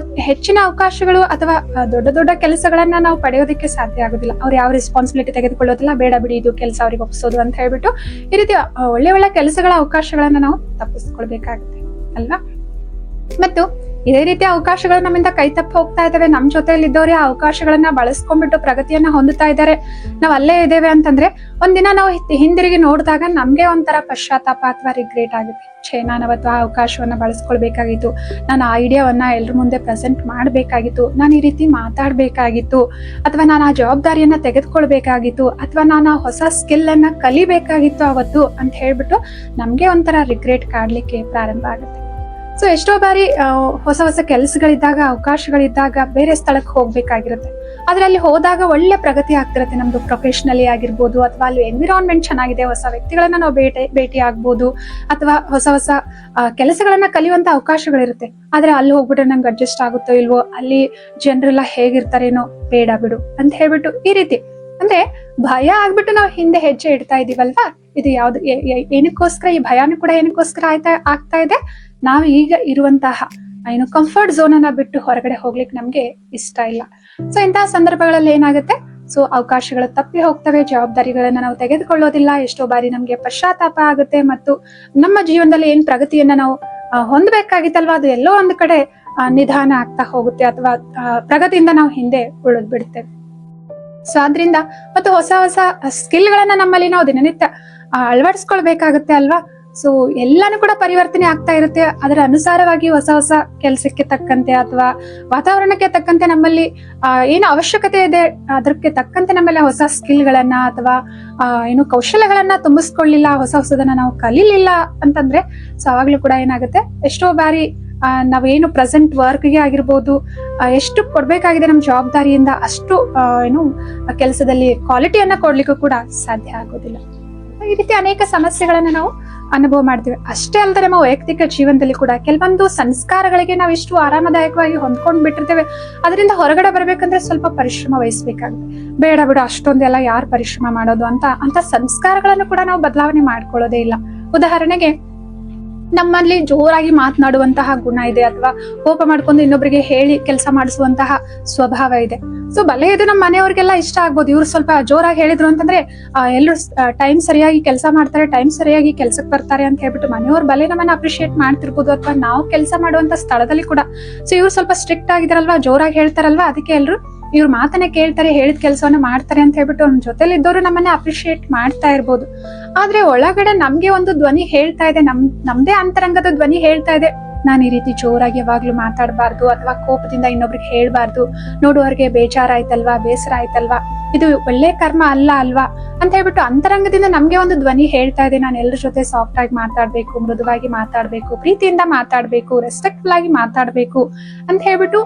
A: ಹೆಚ್ಚಿನ ಅವಕಾಶಗಳು ಅಥವಾ ದೊಡ್ಡ ದೊಡ್ಡ ಕೆಲಸಗಳನ್ನ ನಾವು ಪಡೆಯೋದಕ್ಕೆ ಸಾಧ್ಯ ಆಗುದಿಲ್ಲ. ಅವ್ರು ಯಾವ ರೆಸ್ಪಾನ್ಸಿಬಿಲಿಟಿ ತೆಗೆದುಕೊಳ್ಳೋದಿಲ್ಲ, ಬೇಡ ಬಿಡಿ ಇದು ಕೆಲಸ ಅವ್ರಿಗೆ ಒಪ್ಸೋದು ಅಂತ ಹೇಳ್ಬಿಟ್ಟು ಈ ರೀತಿ ಒಳ್ಳೆ ಒಳ್ಳೆ ಕೆಲಸಗಳ ಅವಕಾಶಗಳನ್ನ ನಾವು ತಪ್ಪಿಸ್ಕೊಳ್ಬೇಕಾಗುತ್ತೆ ಅಲ್ವಾ. ಮತ್ತು ಇದೇ ರೀತಿ ಅವಕಾಶಗಳು ನಮ್ಮಿಂದ ಕೈತಪ್ಪಿ ಹೋಗ್ತಾ ಇದಾವೆ. ನಮ್ ಜೊತೆಯಲ್ಲಿ ಇದ್ದವ್ರೆ ಆ ಅವಕಾಶಗಳನ್ನ ಬಳಸ್ಕೊಂಡ್ಬಿಟ್ಟು ಪ್ರಗತಿಯನ್ನ ಹೊಂದುತ್ತಾ ಇದ್ದಾರೆ, ನಾವ್ ಅಲ್ಲೇ ಇದ್ದೇವೆ ಅಂತಂದ್ರೆ ಒಂದಿನ ನಾವು ಹಿಂದಿರುಗಿ ನೋಡಿದಾಗ ನಮ್ಗೆ ಒಂಥರ ಪಶ್ಚಾತ್ತಾಪ ಅಥವಾ ರಿಗ್ರೆಟ್ ಆಗುತ್ತೆ. ನಾನು ಅವತ್ತು ಆ ಅವಕಾಶವನ್ನ ಬಳಸ್ಕೊಳ್ಬೇಕಾಗಿತ್ತು, ನಾನು ಆ ಐಡಿಯಾವನ್ನ ಎಲ್ರ ಮುಂದೆ ಪ್ರೆಸೆಂಟ್ ಮಾಡ್ಬೇಕಾಗಿತ್ತು, ನಾನು ಈ ರೀತಿ ಮಾತಾಡ್ಬೇಕಾಗಿತ್ತು, ಅಥವಾ ನಾನು ಆ ಜವಾಬ್ದಾರಿಯನ್ನ ತೆಗೆದುಕೊಳ್ಬೇಕಾಗಿತ್ತು, ಅಥವಾ ನಾನು ಆ ಹೊಸ ಸ್ಕಿಲ್ ಅನ್ನ ಕಲಿಬೇಕಾಗಿತ್ತು ಅವತ್ತು ಅಂತ ಹೇಳ್ಬಿಟ್ಟು ನಮ್ಗೆ ಒಂಥರ ರಿಗ್ರೆಟ್ ಕಾಡ್ಲಿಕ್ಕೆ ಪ್ರಾರಂಭ ಆಗುತ್ತೆ. ಸೊ ಎಷ್ಟೋ ಬಾರಿ ಹೊಸ ಹೊಸ ಕೆಲಸಗಳಿದ್ದಾಗ, ಅವಕಾಶಗಳಿದ್ದಾಗ ಬೇರೆ ಸ್ಥಳಕ್ಕೆ ಹೋಗ್ಬೇಕಾಗಿರುತ್ತೆ. ಆದ್ರೆ ಅಲ್ಲಿ ಹೋದಾಗ ಒಳ್ಳೆ ಪ್ರಗತಿ ಆಗ್ತಿರುತ್ತೆ ನಮ್ದು, ಪ್ರೊಫೆಷನಲಿ ಆಗಿರ್ಬೋದು, ಅಥವಾ ಅಲ್ಲಿ ಎನ್ವಿರಾನ್ಮೆಂಟ್ ಚೆನ್ನಾಗಿದೆ, ಹೊಸ ವ್ಯಕ್ತಿಗಳನ್ನ ನಾವು ಭೇಟಿ ಆಗ್ಬೋದು, ಅಥವಾ ಹೊಸ ಹೊಸ ಕೆಲಸಗಳನ್ನ ಕಲಿಯುವಂತ ಅವಕಾಶಗಳಿರುತ್ತೆ. ಆದ್ರೆ ಅಲ್ಲಿ ಹೋಗ್ಬಿಟ್ರೆ ನಂಗೆ ಅಡ್ಜಸ್ಟ್ ಆಗುತ್ತೋ ಇಲ್ವೋ, ಅಲ್ಲಿ ಜನರೆಲ್ಲ ಹೇಗಿರ್ತಾರೇನೋ, ಬೇಡ ಬಿಡು ಅಂತ ಹೇಳ್ಬಿಟ್ಟು ಈ ರೀತಿ ಅಂದ್ರೆ ಭಯ ಆಗ್ಬಿಟ್ಟು ನಾವು ಹಿಂದೆ ಹೆಜ್ಜೆ ಇಡ್ತಾ ಇದೀವಲ್ವಾ. ಇದು ಯಾವ್ದು ಏನಕ್ಕೋಸ್ಕರ, ಈ ಭಯಾನು ಕೂಡ ಏನಕ್ಕೋಸ್ಕರ ಆಗ್ತಾ ಇದೆ, ನಾವು ಈಗ ಇರುವಂತಹ ಏನು ಕಂಫರ್ಟ್ ಝೋನ್ ಅನ್ನ ಬಿಟ್ಟು ಹೊರಗಡೆ ಹೋಗ್ಲಿಕ್ಕೆ ನಮ್ಗೆ ಇಷ್ಟ ಇಲ್ಲ. ಸೊ ಇಂತಹ ಸಂದರ್ಭಗಳಲ್ಲಿ ಏನಾಗುತ್ತೆ, ಸೊ ಅವಕಾಶಗಳು ತಪ್ಪಿ ಹೋಗ್ತವೆ, ಜವಾಬ್ದಾರಿಗಳನ್ನ ನಾವು ತೆಗೆದುಕೊಳ್ಳೋದಿಲ್ಲ, ಎಷ್ಟೋ ಬಾರಿ ನಮ್ಗೆ ಪಶ್ಚಾತ್ತಾಪ ಆಗುತ್ತೆ, ಮತ್ತು ನಮ್ಮ ಜೀವನದಲ್ಲಿ ಏನ್ ಪ್ರಗತಿಯನ್ನ ನಾವು ಹೊಂದಬೇಕಾಗಿತ್ತಲ್ವಾ ಅದು ಎಲ್ಲೋ ಒಂದು ಕಡೆ ನಿಧಾನ ಆಗ್ತಾ ಹೋಗುತ್ತೆ, ಅಥವಾ ಪ್ರಗತಿಯಿಂದ ನಾವು ಹಿಂದೆ ಉಳಿದ್ ಬಿಡ್ತೇವೆ. ಸೊ ಆದ್ರಿಂದ ಮತ್ತು ಹೊಸ ಹೊಸ ಸ್ಕಿಲ್ಗಳನ್ನ ನಮ್ಮಲ್ಲಿ ನಾವು ದಿನನಿತ್ಯ ಅಳವಡಿಸ್ಕೊಳ್ಬೇಕಾಗುತ್ತೆ ಅಲ್ವಾ. ಸೊ ಎಲ್ಲಾನು ಕೂಡ ಪರಿವರ್ತನೆ ಆಗ್ತಾ ಇರುತ್ತೆ. ಅದರ ಅನುಸಾರವಾಗಿ ಹೊಸ ಹೊಸ ಕೆಲಸಕ್ಕೆ ತಕ್ಕಂತೆ ಅಥವಾ ವಾತಾವರಣಕ್ಕೆ ತಕ್ಕಂತೆ ನಮ್ಮಲ್ಲಿ ಏನು ಅವಶ್ಯಕತೆ ಇದೆ ಅದಕ್ಕೆ ತಕ್ಕಂತೆ ನಮ್ಮಲ್ಲಿ ಹೊಸ ಸ್ಕಿಲ್ಗಳನ್ನ ಅಥವಾ ಏನು ಕೌಶಲ್ಯಗಳನ್ನ ತುಂಬಿಸ್ಕೊಳ್ಳಿಲ್ಲ, ಹೊಸ ಹೊಸದನ್ನ ನಾವು ಕಲೀಲಿಲ್ಲ ಅಂತಂದ್ರೆ ಸೊ ಅವಾಗ್ಲೂ ಕೂಡ ಏನಾಗುತ್ತೆ, ಎಷ್ಟೋ ಬಾರಿ ನಾವೇನು ಪ್ರೆಸೆಂಟ್ ವರ್ಕ್ಗೆ ಆಗಿರ್ಬೋದು, ಎಷ್ಟು ಕೊಡ್ಬೇಕಾಗಿದೆ ನಮ್ಮ ಜವಾಬ್ದಾರಿಯಿಂದ ಅಷ್ಟು ಏನು ಕೆಲಸದಲ್ಲಿ ಕ್ವಾಲಿಟಿಯನ್ನ ಕೊಡ್ಲಿಕ್ಕೂ ಕೂಡ ಸಾಧ್ಯ ಆಗೋದಿಲ್ಲ. ಈ ರೀತಿ ಅನೇಕ ಸಮಸ್ಯೆಗಳನ್ನ ನಾವು ಅನುಭವ ಮಾಡ್ತೀವಿ. ಅಷ್ಟೇ ಅಲ್ಲದೆ ನಮ್ಮ ವೈಯಕ್ತಿಕ ಜೀವನದಲ್ಲಿ ಕೂಡ ಕೆಲವೊಂದು ಸಂಸ್ಕಾರಗಳಿಗೆ ನಾವು ಇಷ್ಟು ಆರಾಮದಾಯಕವಾಗಿ ಹೊಂದ್ಕೊಂಡ್ ಬಿಟ್ಟಿರ್ತೇವೆ, ಅದರಿಂದ ಹೊರಗಡೆ ಬರ್ಬೇಕಂದ್ರೆ ಸ್ವಲ್ಪ ಪರಿಶ್ರಮ ವಹಿಸ್ಬೇಕಾಗುತ್ತೆ. ಬೇಡ ಬಿಡು ಅಷ್ಟೊಂದೆಲ್ಲ ಯಾರು ಪರಿಶ್ರಮ ಮಾಡೋದು ಅಂತ ಸಂಸ್ಕಾರಗಳನ್ನು ಕೂಡ ನಾವು ಬದಲಾವಣೆ ಮಾಡ್ಕೊಳ್ಳೋದೇ ಇಲ್ಲ. ಉದಾಹರಣೆಗೆ ನಮ್ಮಲ್ಲಿ ಜೋರಾಗಿ ಮಾತನಾಡುವಂತಹ ಗುಣ ಇದೆ, ಅಥವಾ ಕೋಪ ಮಾಡ್ಕೊಂಡು ಇನ್ನೊಬ್ಬರಿಗೆ ಹೇಳಿ ಕೆಲಸ ಮಾಡಿಸುವಂತಹ ಸ್ವಭಾವ ಇದೆ. ಸೊ ಭಲೆ ಇದು ನಮ್ಮ ಮನೆಯವ್ರಿಗೆಲ್ಲ ಇಷ್ಟ ಆಗ್ಬೋದು, ಇವ್ರು ಸ್ವಲ್ಪ ಜೋರಾಗಿ ಹೇಳಿದ್ರು ಅಂತಂದ್ರೆ ಎಲ್ಲರೂ ಟೈಮ್ ಸರಿಯಾಗಿ ಕೆಲಸ ಮಾಡ್ತಾರೆ, ಟೈಮ್ ಸರಿಯಾಗಿ ಕೆಲ್ಸಕ್ಕೆ ಬರ್ತಾರೆ ಅಂತ ಹೇಳ್ಬಿಟ್ಟು ಮನೆಯವ್ರು ಭಲೆ ನಮ್ಮನ್ನ ಅಪ್ರಿಶಿಯೇಟ್ ಮಾಡ್ತಿರ್ಬೋದು, ಅಥವಾ ನಾವು ಕೆಲಸ ಮಾಡುವಂತ ಸ್ಥಳದಲ್ಲಿ ಕೂಡ ಸೊ ಇವ್ರು ಸ್ವಲ್ಪ ಸ್ಟ್ರಿಕ್ಟ್ ಆಗಿದಾರಲ್ವಾ, ಜೋರಾಗಿ ಹೇಳ್ತಾರಲ್ವಾ, ಅದಕ್ಕೆ ಎಲ್ರು ಇವ್ರ ಮಾತನ್ನ ಕೇಳ್ತಾರೆ, ಹೇಳಿದ ಕೆಲಸವನ್ನ ಮಾಡ್ತಾರೆ ಅಂತ ಹೇಳ್ಬಿಟ್ಟು ನಮ್ಮ ಜೊತೆಲಿ ಇದ್ದವರು ನಮ್ಮನ್ನ ಅಪ್ರಿಶಿಯೇಟ್ ಮಾಡ್ತಾ ಇರ್ಬೋದು. ಆದ್ರೆ ಒಳಗಡೆ ನಮ್ಗೆ ಒಂದು ಧ್ವನಿ ಹೇಳ್ತಾ ಇದೆ, ನಮ್ದೇ ಅಂತರಂಗದ ಧ್ವನಿ ಹೇಳ್ತಾ ಇದೆ, ನಾನು ಈ ರೀತಿ ಜೋರಾಗಿ ಯಾವಾಗ್ಲೂ ಮಾತಾಡಬಾರ್ದು, ಅಥವಾ ಕೋಪದಿಂದ ಇನ್ನೊಬ್ರಿಗೆ ಹೇಳ್ಬಾರ್ದು, ನೋಡುವವ್ರಿಗೆ ಬೇಜಾರಾಯ್ತಲ್ವಾ, ಬೇಸರ ಆಯ್ತಲ್ವಾ, ಇದು ಒಳ್ಳೆ ಕರ್ಮ ಅಲ್ವಾ ಅಂತ ಹೇಳ್ಬಿಟ್ಟು ಅಂತರಂಗದಿಂದ ನಮ್ಗೆ ಒಂದು ಧ್ವನಿ ಹೇಳ್ತಾ ಇದೆ, ನಾನು ಎಲ್ಲರ ಜೊತೆ ಸಾಫ್ಟ್ ಆಗಿ ಮಾತಾಡ್ಬೇಕು, ಮೃದುವಾಗಿ ಮಾತಾಡ್ಬೇಕು, ಪ್ರೀತಿಯಿಂದ ಮಾತಾಡ್ಬೇಕು, ರೆಸ್ಪೆಕ್ಟ್ಫುಲ್ ಆಗಿ ಮಾತಾಡ್ಬೇಕು ಅಂತ ಹೇಳ್ಬಿಟ್ಟು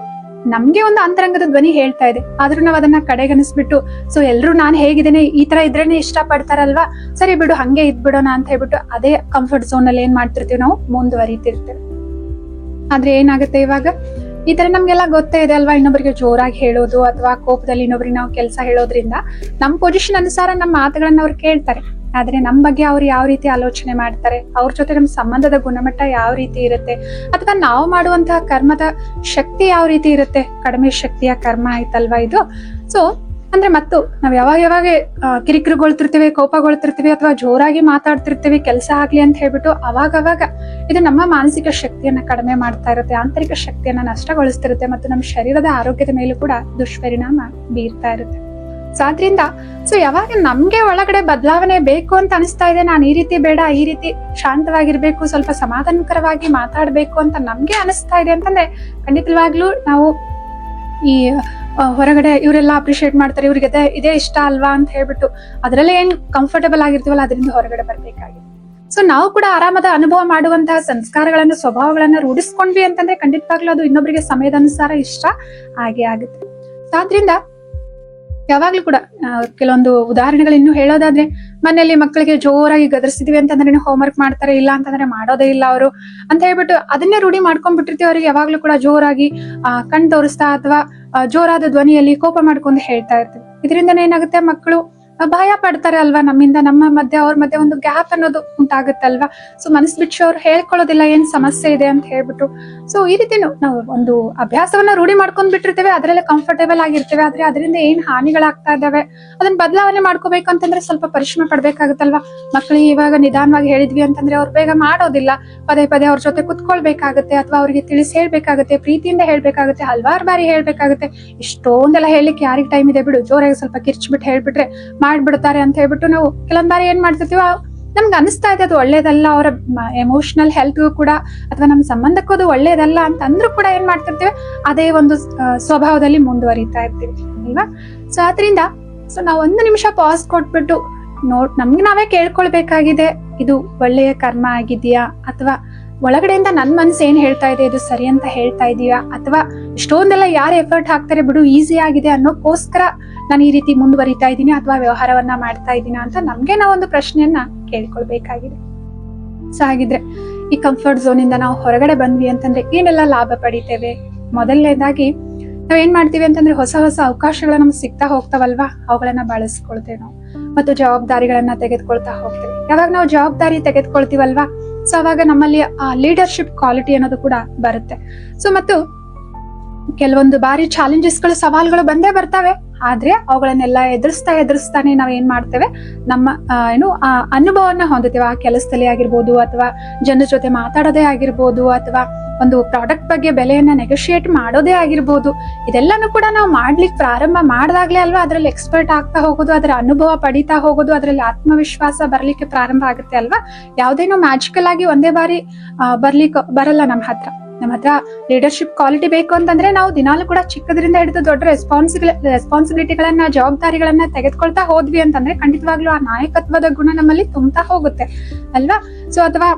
A: ನಮ್ಗೆ ಒಂದು ಅಂತರಂಗದ ಧ್ವನಿ ಹೇಳ್ತಾ ಇದೆ. ಆದ್ರೂ ನಾವ್ ಅದನ್ನ ಕಡೆಗಣಿಸ್ಬಿಟ್ಟು ಸೊ ಎಲ್ರು ನಾನ್ ಹೇಗಿದ್ದೇನೆ ಈ ತರ ಇದ್ರೇನೆ ಇಷ್ಟ ಪಡ್ತಾರಲ್ವಾ, ಸರಿ ಬಿಡು ಹಂಗೆ ಇದ್ಬಿಡೋಣ ಅಂತ ಹೇಳ್ಬಿಟ್ಟು ಅದೇ ಕಂಫರ್ಟ್ ಝೋನ್ ಅಲ್ಲಿ ಏನ್ ಮಾಡ್ತಿರ್ತೀವಿ, ನಾವು ಮುಂದುವರಿತಿರ್ತೇವೆ. ಆದ್ರೆ ಏನಾಗುತ್ತೆ ಇವಾಗ, ಈ ತರ ನಮ್ಗೆಲ್ಲ ಗೊತ್ತೇ ಇದೆ ಅಲ್ವಾ, ಇನ್ನೊಬ್ಬರಿಗೆ ಜೋರಾಗಿ ಹೇಳೋದು ಅಥವಾ ಕೋಪದಲ್ಲಿ ಇನ್ನೊಬ್ರಿಗೆ ನಾವು ಕೆಲಸ ಹೇಳೋದ್ರಿಂದ ನಮ್ಮ ಪೊಸಿಷನ್ ಅನುಸಾರ ನಮ್ಮ ಮಾತುಗಳನ್ನ ಅವ್ರು ಕೇಳ್ತಾರೆ. ಆದ್ರೆ ನಮ್ ಬಗ್ಗೆ ಅವ್ರು ಯಾವ ರೀತಿ ಆಲೋಚನೆ ಮಾಡ್ತಾರೆ, ಅವ್ರ ಜೊತೆ ನಮ್ ಸಂಬಂಧದ ಗುಣಮಟ್ಟ ಯಾವ ರೀತಿ ಇರುತ್ತೆ, ಅಥವಾ ನಾವು ಮಾಡುವಂತಹ ಕರ್ಮದ ಶಕ್ತಿ ಯಾವ ರೀತಿ ಇರುತ್ತೆ, ಕಡಿಮೆ ಶಕ್ತಿಯ ಕರ್ಮ ಆಯ್ತಲ್ವಾ ಇದು. ಸೊ ಅಂದ್ರೆ ಮತ್ತು ನಾವ್ ಯಾವಾಗ ಕಿರಿಕಿರಿಗೊಳ್ತಿರ್ತೀವಿ, ಕೋಪಗೊಳ್ತಿರ್ತೀವಿ, ಅಥವಾ ಜೋರಾಗಿ ಮಾತಾಡ್ತಿರ್ತೀವಿ ಕೆಲಸ ಆಗ್ಲಿ ಅಂತ ಹೇಳ್ಬಿಟ್ಟು ಅವಾಗ ಇದು ನಮ್ಮ ಮಾನಸಿಕ ಶಕ್ತಿಯನ್ನ ಕಡಿಮೆ ಮಾಡ್ತಾ ಇರುತ್ತೆ, ಆಂತರಿಕ ಶಕ್ತಿಯನ್ನ ನಷ್ಟಗೊಳಿಸ್ತಿರುತ್ತೆ, ಮತ್ತು ನಮ್ಮ ಶರೀರದ ಆರೋಗ್ಯದ ಮೇಲೂ ಕೂಡ ದುಷ್ಪರಿಣಾಮ ಬೀರ್ತಾ ಇರುತ್ತೆ. ಸೊ ಆದ್ರಿಂದ ಸೊ ಯಾವಾಗ ನಮ್ಗೆ ಒಳಗಡೆ ಬದಲಾವಣೆ ಬೇಕು ಅಂತ ಅನಿಸ್ತಾ ಇದೆ, ನಾನು ಈ ರೀತಿ ಬೇಡ, ಈ ರೀತಿ ಶಾಂತವಾಗಿರ್ಬೇಕು, ಸ್ವಲ್ಪ ಸಮಾಧಾನಕರವಾಗಿ ಮಾತಾಡ್ಬೇಕು ಅಂತ ನಮ್ಗೆ ಅನಿಸ್ತಾ ಇದೆ ಅಂತಂದ್ರೆ ಖಂಡಿತವಾಗ್ಲೂ ನಾವು ಈ ಹೊರಗಡೆ ಇವರೆಲ್ಲ ಅಪ್ರಿಶಿಯೇಟ್ ಮಾಡ್ತಾರೆ, ಇವ್ರಿಗೆ ಇದೇ ಇಷ್ಟ ಅಲ್ವಾ ಅಂತ ಹೇಳ್ಬಿಟ್ಟು ಅದರಲ್ಲೇ ಏನ್ ಕಂಫರ್ಟಬಲ್ ಆಗಿರ್ತೀವಲ್ಲ ಅದರಿಂದ ಹೊರಗಡೆ ಬರ್ಬೇಕಾಗಿದೆ. ಸೊ ನಾವು ಕೂಡ ಆರಾಮದ ಅನುಭವ ಮಾಡುವಂತಹ ಸಂಸ್ಕಾರಗಳನ್ನ, ಸ್ವಭಾವಗಳನ್ನ ರೂಢಿಸ್ಕೊಂಡ್ವಿ ಅಂತಂದ್ರೆ ಖಂಡಿತವಾಗ್ಲೂ ಅದು ಇನ್ನೊಬ್ಬರಿಗೆ ಸಮಯದ ಅನುಸಾರ ಇಷ್ಟ ಹಾಗೆ ಆಗುತ್ತೆ. ಆದ್ರಿಂದ ಯಾವಾಗ್ಲೂ ಕೂಡ ಕೆಲವೊಂದು ಉದಾಹರಣೆಗಳು ಇನ್ನು ಹೇಳೋದಾದ್ರೆ, ಮನೆಯಲ್ಲಿ ಮಕ್ಕಳಿಗೆ ಜೋರಾಗಿ ಗದರ್ಸಿದ್ವಿ ಅಂತಂದ್ರೆ ಹೋಮ್ವರ್ಕ್ ಮಾಡ್ತಾರೆ, ಇಲ್ಲ ಅಂತಂದ್ರೆ ಮಾಡೋದೇ ಇಲ್ಲ ಅವರು ಅಂತ ಹೇಳ್ಬಿಟ್ಟು ಅದನ್ನೇ ರೂಢಿ ಮಾಡ್ಕೊಂಡ್ಬಿಟ್ಟಿರ್ತೀವಿ. ಅವ್ರಿಗೆ ಯಾವಾಗ್ಲೂ ಕೂಡ ಜೋರಾಗಿ ಕಣ್ ತೋರಿಸ್ತಾ ಅಥವಾ ಜೋರಾದ ಧ್ವನಿಯಲ್ಲಿ ಕೋಪ ಮಾಡ್ಕೊಂಡು ಹೇಳ್ತಾ ಇರ್ತೀವಿ. ಇದರಿಂದ ಏನಾಗುತ್ತೆ, ಮಕ್ಕಳು ಭಯ ಪಡ್ತಾರೆ ಅಲ್ವಾ ನಮ್ಮಿಂದ, ನಮ್ಮ ಮಧ್ಯೆ ಅವ್ರ ಮಧ್ಯೆ ಒಂದು ಗ್ಯಾಪ್ ಅನ್ನೋದು ಉಂಟಾಗುತ್ತಲ್ವಾ. ಸೊ ಮನಸ್ಸು ಬಿಚ್ಚು ಅವ್ರು ಹೇಳ್ಕೊಳ್ಳೋದಿಲ್ಲ ಏನ್ ಸಮಸ್ಯೆ ಇದೆ ಅಂತ ಹೇಳ್ಬಿಟ್ಟು. ಸೊ ಈ ರೀತಿನೂ ನಾವು ಒಂದು ಅಭ್ಯಾಸವನ್ನ ರೂಢಿ ಮಾಡ್ಕೊಂಡ್ ಬಿಟ್ಟಿರ್ತೇವೆ, ಅದರಲ್ಲೇ ಕಂಫರ್ಟೇಬಲ್ ಆಗಿರ್ತೇವೆ. ಆದ್ರೆ ಅದರಿಂದ ಏನ್ ಹಾನಿಗಳಾಗ್ತಾ ಇದಾವೆ ಅದನ್ನ ಬದಲಾವಣೆ ಮಾಡ್ಕೋಬೇಕು ಅಂತಂದ್ರೆ ಸ್ವಲ್ಪ ಪರಿಶ್ರಮ ಪಡ್ಬೇಕಾಗುತ್ತಲ್ವಾ. ಮಕ್ಕಳಿಗೆ ಇವಾಗ ನಿಧಾನವಾಗಿ ಹೇಳಿದ್ವಿ ಅಂತಂದ್ರೆ ಅವ್ರು ಬೇಗ ಮಾಡೋದಿಲ್ಲ, ಪದೇ ಪದೇ ಅವ್ರ ಜೊತೆ ಕುತ್ಕೊಳ್ಬೇಕಾಗುತ್ತೆ ಅಥವಾ ಅವ್ರಿಗೆ ತಿಳಿಸಿ ಹೇಳ್ಬೇಕಾಗುತ್ತೆ, ಪ್ರೀತಿಯಿಂದ ಹೇಳ್ಬೇಕಾಗುತ್ತೆ, ಹಲವಾರು ಬಾರಿ ಹೇಳ್ಬೇಕಾಗುತ್ತೆ. ಇಷ್ಟೊಂದೆಲ್ಲ ಹೇಳ್ಲಿಕ್ಕೆ ಯಾರಿಗೆ ಟೈಮ್ ಇದೆ ಬಿಡು, ಜೋರಾಗಿ ಸ್ವಲ್ಪ ಕಿರ್ಚ್ಬಿಟ್ಟು ಹೇಳ್ಬಿಟ್ರೆ ಮಾಡ್ಬಿಡ್ತಾರೆ ಅಂತ ಹೇಳ್ಬಿಟ್ಟು ನಾವು ಕೆಲವೊಂದ್ ಬಾರಿ ಏನ್ ಮಾಡ್ತಿರ್ತೀವಿ, ನಮ್ಗೆ ಅನಿಸ್ತಾ ಇದೆ ಅದು ಒಳ್ಳೇದಲ್ಲ, ಅವರ ಎಮೋಷನಲ್ ಹೆಲ್ತ್ಗೂ ಕೂಡ ಅಥವಾ ನಮ್ಮ ಸಂಬಂಧಕ್ಕೂ ಅದು ಒಳ್ಳೇದಲ್ಲ ಅಂತ ಅಂದ್ರೂ ಕೂಡ ಏನ್ ಮಾಡ್ತಿರ್ತೀವಿ, ಅದೇ ಒಂದು ಸ್ವಭಾವದಲ್ಲಿ ಮುಂದುವರಿತಾ ಇರ್ತೀವಿ ಅಲ್ವಾ. ಸೊ ಆದ್ರಿಂದ ನಾವು 1 ನಿಮಿಷ ಪಾಸ್ ಕೊಟ್ಬಿಟ್ಟು ನಮ್ಗೆ ನಾವೇ ಕೇಳ್ಕೊಳ್ಬೇಕಾಗಿದೆ, ಇದು ಒಳ್ಳೆಯ ಕರ್ಮ ಆಗಿದೆಯಾ ಅಥವಾ ಒಳಗಡೆಯಿಂದ ನನ್ ಮನ್ಸು ಏನ್ ಹೇಳ್ತಾ ಇದೆ, ಇದು ಸರಿ ಅಂತ ಹೇಳ್ತಾ ಇದೀಯಾ, ಅಥವಾ ಇಷ್ಟೊಂದೆಲ್ಲ ಯಾರು ಎಫರ್ಟ್ ಹಾಕ್ತಾರೆ ಬಿಡು ಈಸಿ ಆಗಿದೆ ಅನ್ನೋಕ್ಕೋಸ್ಕರ ನಾನು ಈ ರೀತಿ ಮುಂದುವರಿತಾ ಇದ್ದೀನಿ ಅಥವಾ ವ್ಯವಹಾರವನ್ನ ಮಾಡ್ತಾ ಇದ್ದೀನ ಅಂತ ನಮ್ಗೆ ನಾವೊಂದು ಪ್ರಶ್ನೆಯನ್ನ ಕೇಳ್ಕೊಳ್ಬೇಕಾಗಿದೆ. ಸೊ ಹಾಗಿದ್ರೆ ಈ ಕಂಫರ್ಟ್ ಝೋನ್ ಇಂದ ನಾವು ಹೊರಗಡೆ ಬಂದ್ವಿ ಅಂತಂದ್ರೆ ಏನೆಲ್ಲ ಲಾಭ ಪಡಿತೇವೆ? ಮೊದಲನೇದಾಗಿ ನಾವ್ ಏನ್ ಮಾಡ್ತೀವಿ ಅಂತಂದ್ರೆ ಹೊಸ ಹೊಸ ಅವಕಾಶಗಳು ನಮ್ಗೆ ಸಿಗ್ತಾ ಹೋಗ್ತಾವಲ್ವಾ, ಅವುಗಳನ್ನ ಬಳಸ್ಕೊಳ್ತೇವೆ ನಾವು, ಮತ್ತು ಜವಾಬ್ದಾರಿಗಳನ್ನ ತೆಗೆದುಕೊಳ್ತಾ ಹೋಗ್ತೇವೆ. ಯಾವಾಗ ನಾವು ಜವಾಬ್ದಾರಿ ತೆಗೆದುಕೊಳ್ತೀವಲ್ವಾ, ಸೊ ಅವಾಗ ನಮ್ಮಲ್ಲಿ ಆ ಲೀಡರ್ಶಿಪ್ ಕ್ವಾಲಿಟಿ ಅನ್ನೋದು ಕೂಡ ಬರುತ್ತೆ. ಸೊ ಮತ್ತು ಕೆಲವೊಂದು ಬಾರಿ ಚಾಲೆಂಜಸ್ಗಳು, ಸವಾಲುಗಳು ಬಂದೇ ಬರ್ತವೆ. ಆದ್ರೆ ಅವುಗಳನ್ನೆಲ್ಲ ಎದುರಿಸ್ತಾನೆ ನಾವ್ ಏನ್ ಮಾಡ್ತೇವೆ, ನಮ್ಮ ಆ ಅನುಭವನ ಹೊಂದುತ್ತೇವೆ. ಆ ಕೆಲಸದಲ್ಲಿ ಆಗಿರ್ಬೋದು ಅಥವಾ ಜನರ ಜೊತೆ ಮಾತಾಡೋದೇ ಆಗಿರ್ಬೋದು ಅಥವಾ ಒಂದು ಪ್ರಾಡಕ್ಟ್ ಬಗ್ಗೆ ಬೆಲೆಯನ್ನ ನೆಗೋಷಿಯೇಟ್ ಮಾಡೋದೇ ಆಗಿರ್ಬೋದು, ಇದೆಲ್ಲಾನು ಕೂಡ ನಾವು ಮಾಡ್ಲಿಕ್ಕೆ ಪ್ರಾರಂಭ ಮಾಡಿದಾಗ್ಲೇ ಅಲ್ವಾ ಅದ್ರಲ್ಲಿ ಎಕ್ಸ್ಪರ್ಟ್ ಆಗ್ತಾ ಹೋಗೋದು, ಅದರ ಅನುಭವ ಪಡಿತಾ ಹೋಗೋದು, ಅದ್ರಲ್ಲಿ ಆತ್ಮವಿಶ್ವಾಸ ಬರ್ಲಿಕ್ಕೆ ಪ್ರಾರಂಭ ಆಗುತ್ತೆ ಅಲ್ವಾ. ಯಾವ್ದೇನೋ ಮ್ಯಾಜಿಕಲ್ ಆಗಿ ಒಂದೇ ಬಾರಿ ಬರಲ್ಲ ನಮ್ಮ ಹತ್ರ ಲೀಡರ್ಶಿಪ್ ಕ್ವಾಲಿಟಿ ಬೇಕು ಅಂತಂದ್ರೆ ನಾವು ದಿನಾಲು ಕೂಡ ಚಿಕ್ಕದ್ರಿಂದ ಹಿಡಿದು ದೊಡ್ಡ ರೆಸ್ಪಾನ್ಸಿಬಿಲಿಟಿಗಳನ್ನ, ಜವಾಬ್ದಾರಿಗಳನ್ನ ತೆಗೆದುಕೊಳ್ತಾ ಹೋದ್ವಿ ಅಂತಂದ್ರೆ ಖಂಡಿತವಾಗ್ಲೂ ಆ ನಾಯಕತ್ವದ ಗುಣ ನಮ್ಮಲ್ಲಿ ತುಂಬ್ತಾ ಹೋಗುತ್ತೆ ಅಲ್ವಾ. ಸೊ ಅಥವಾ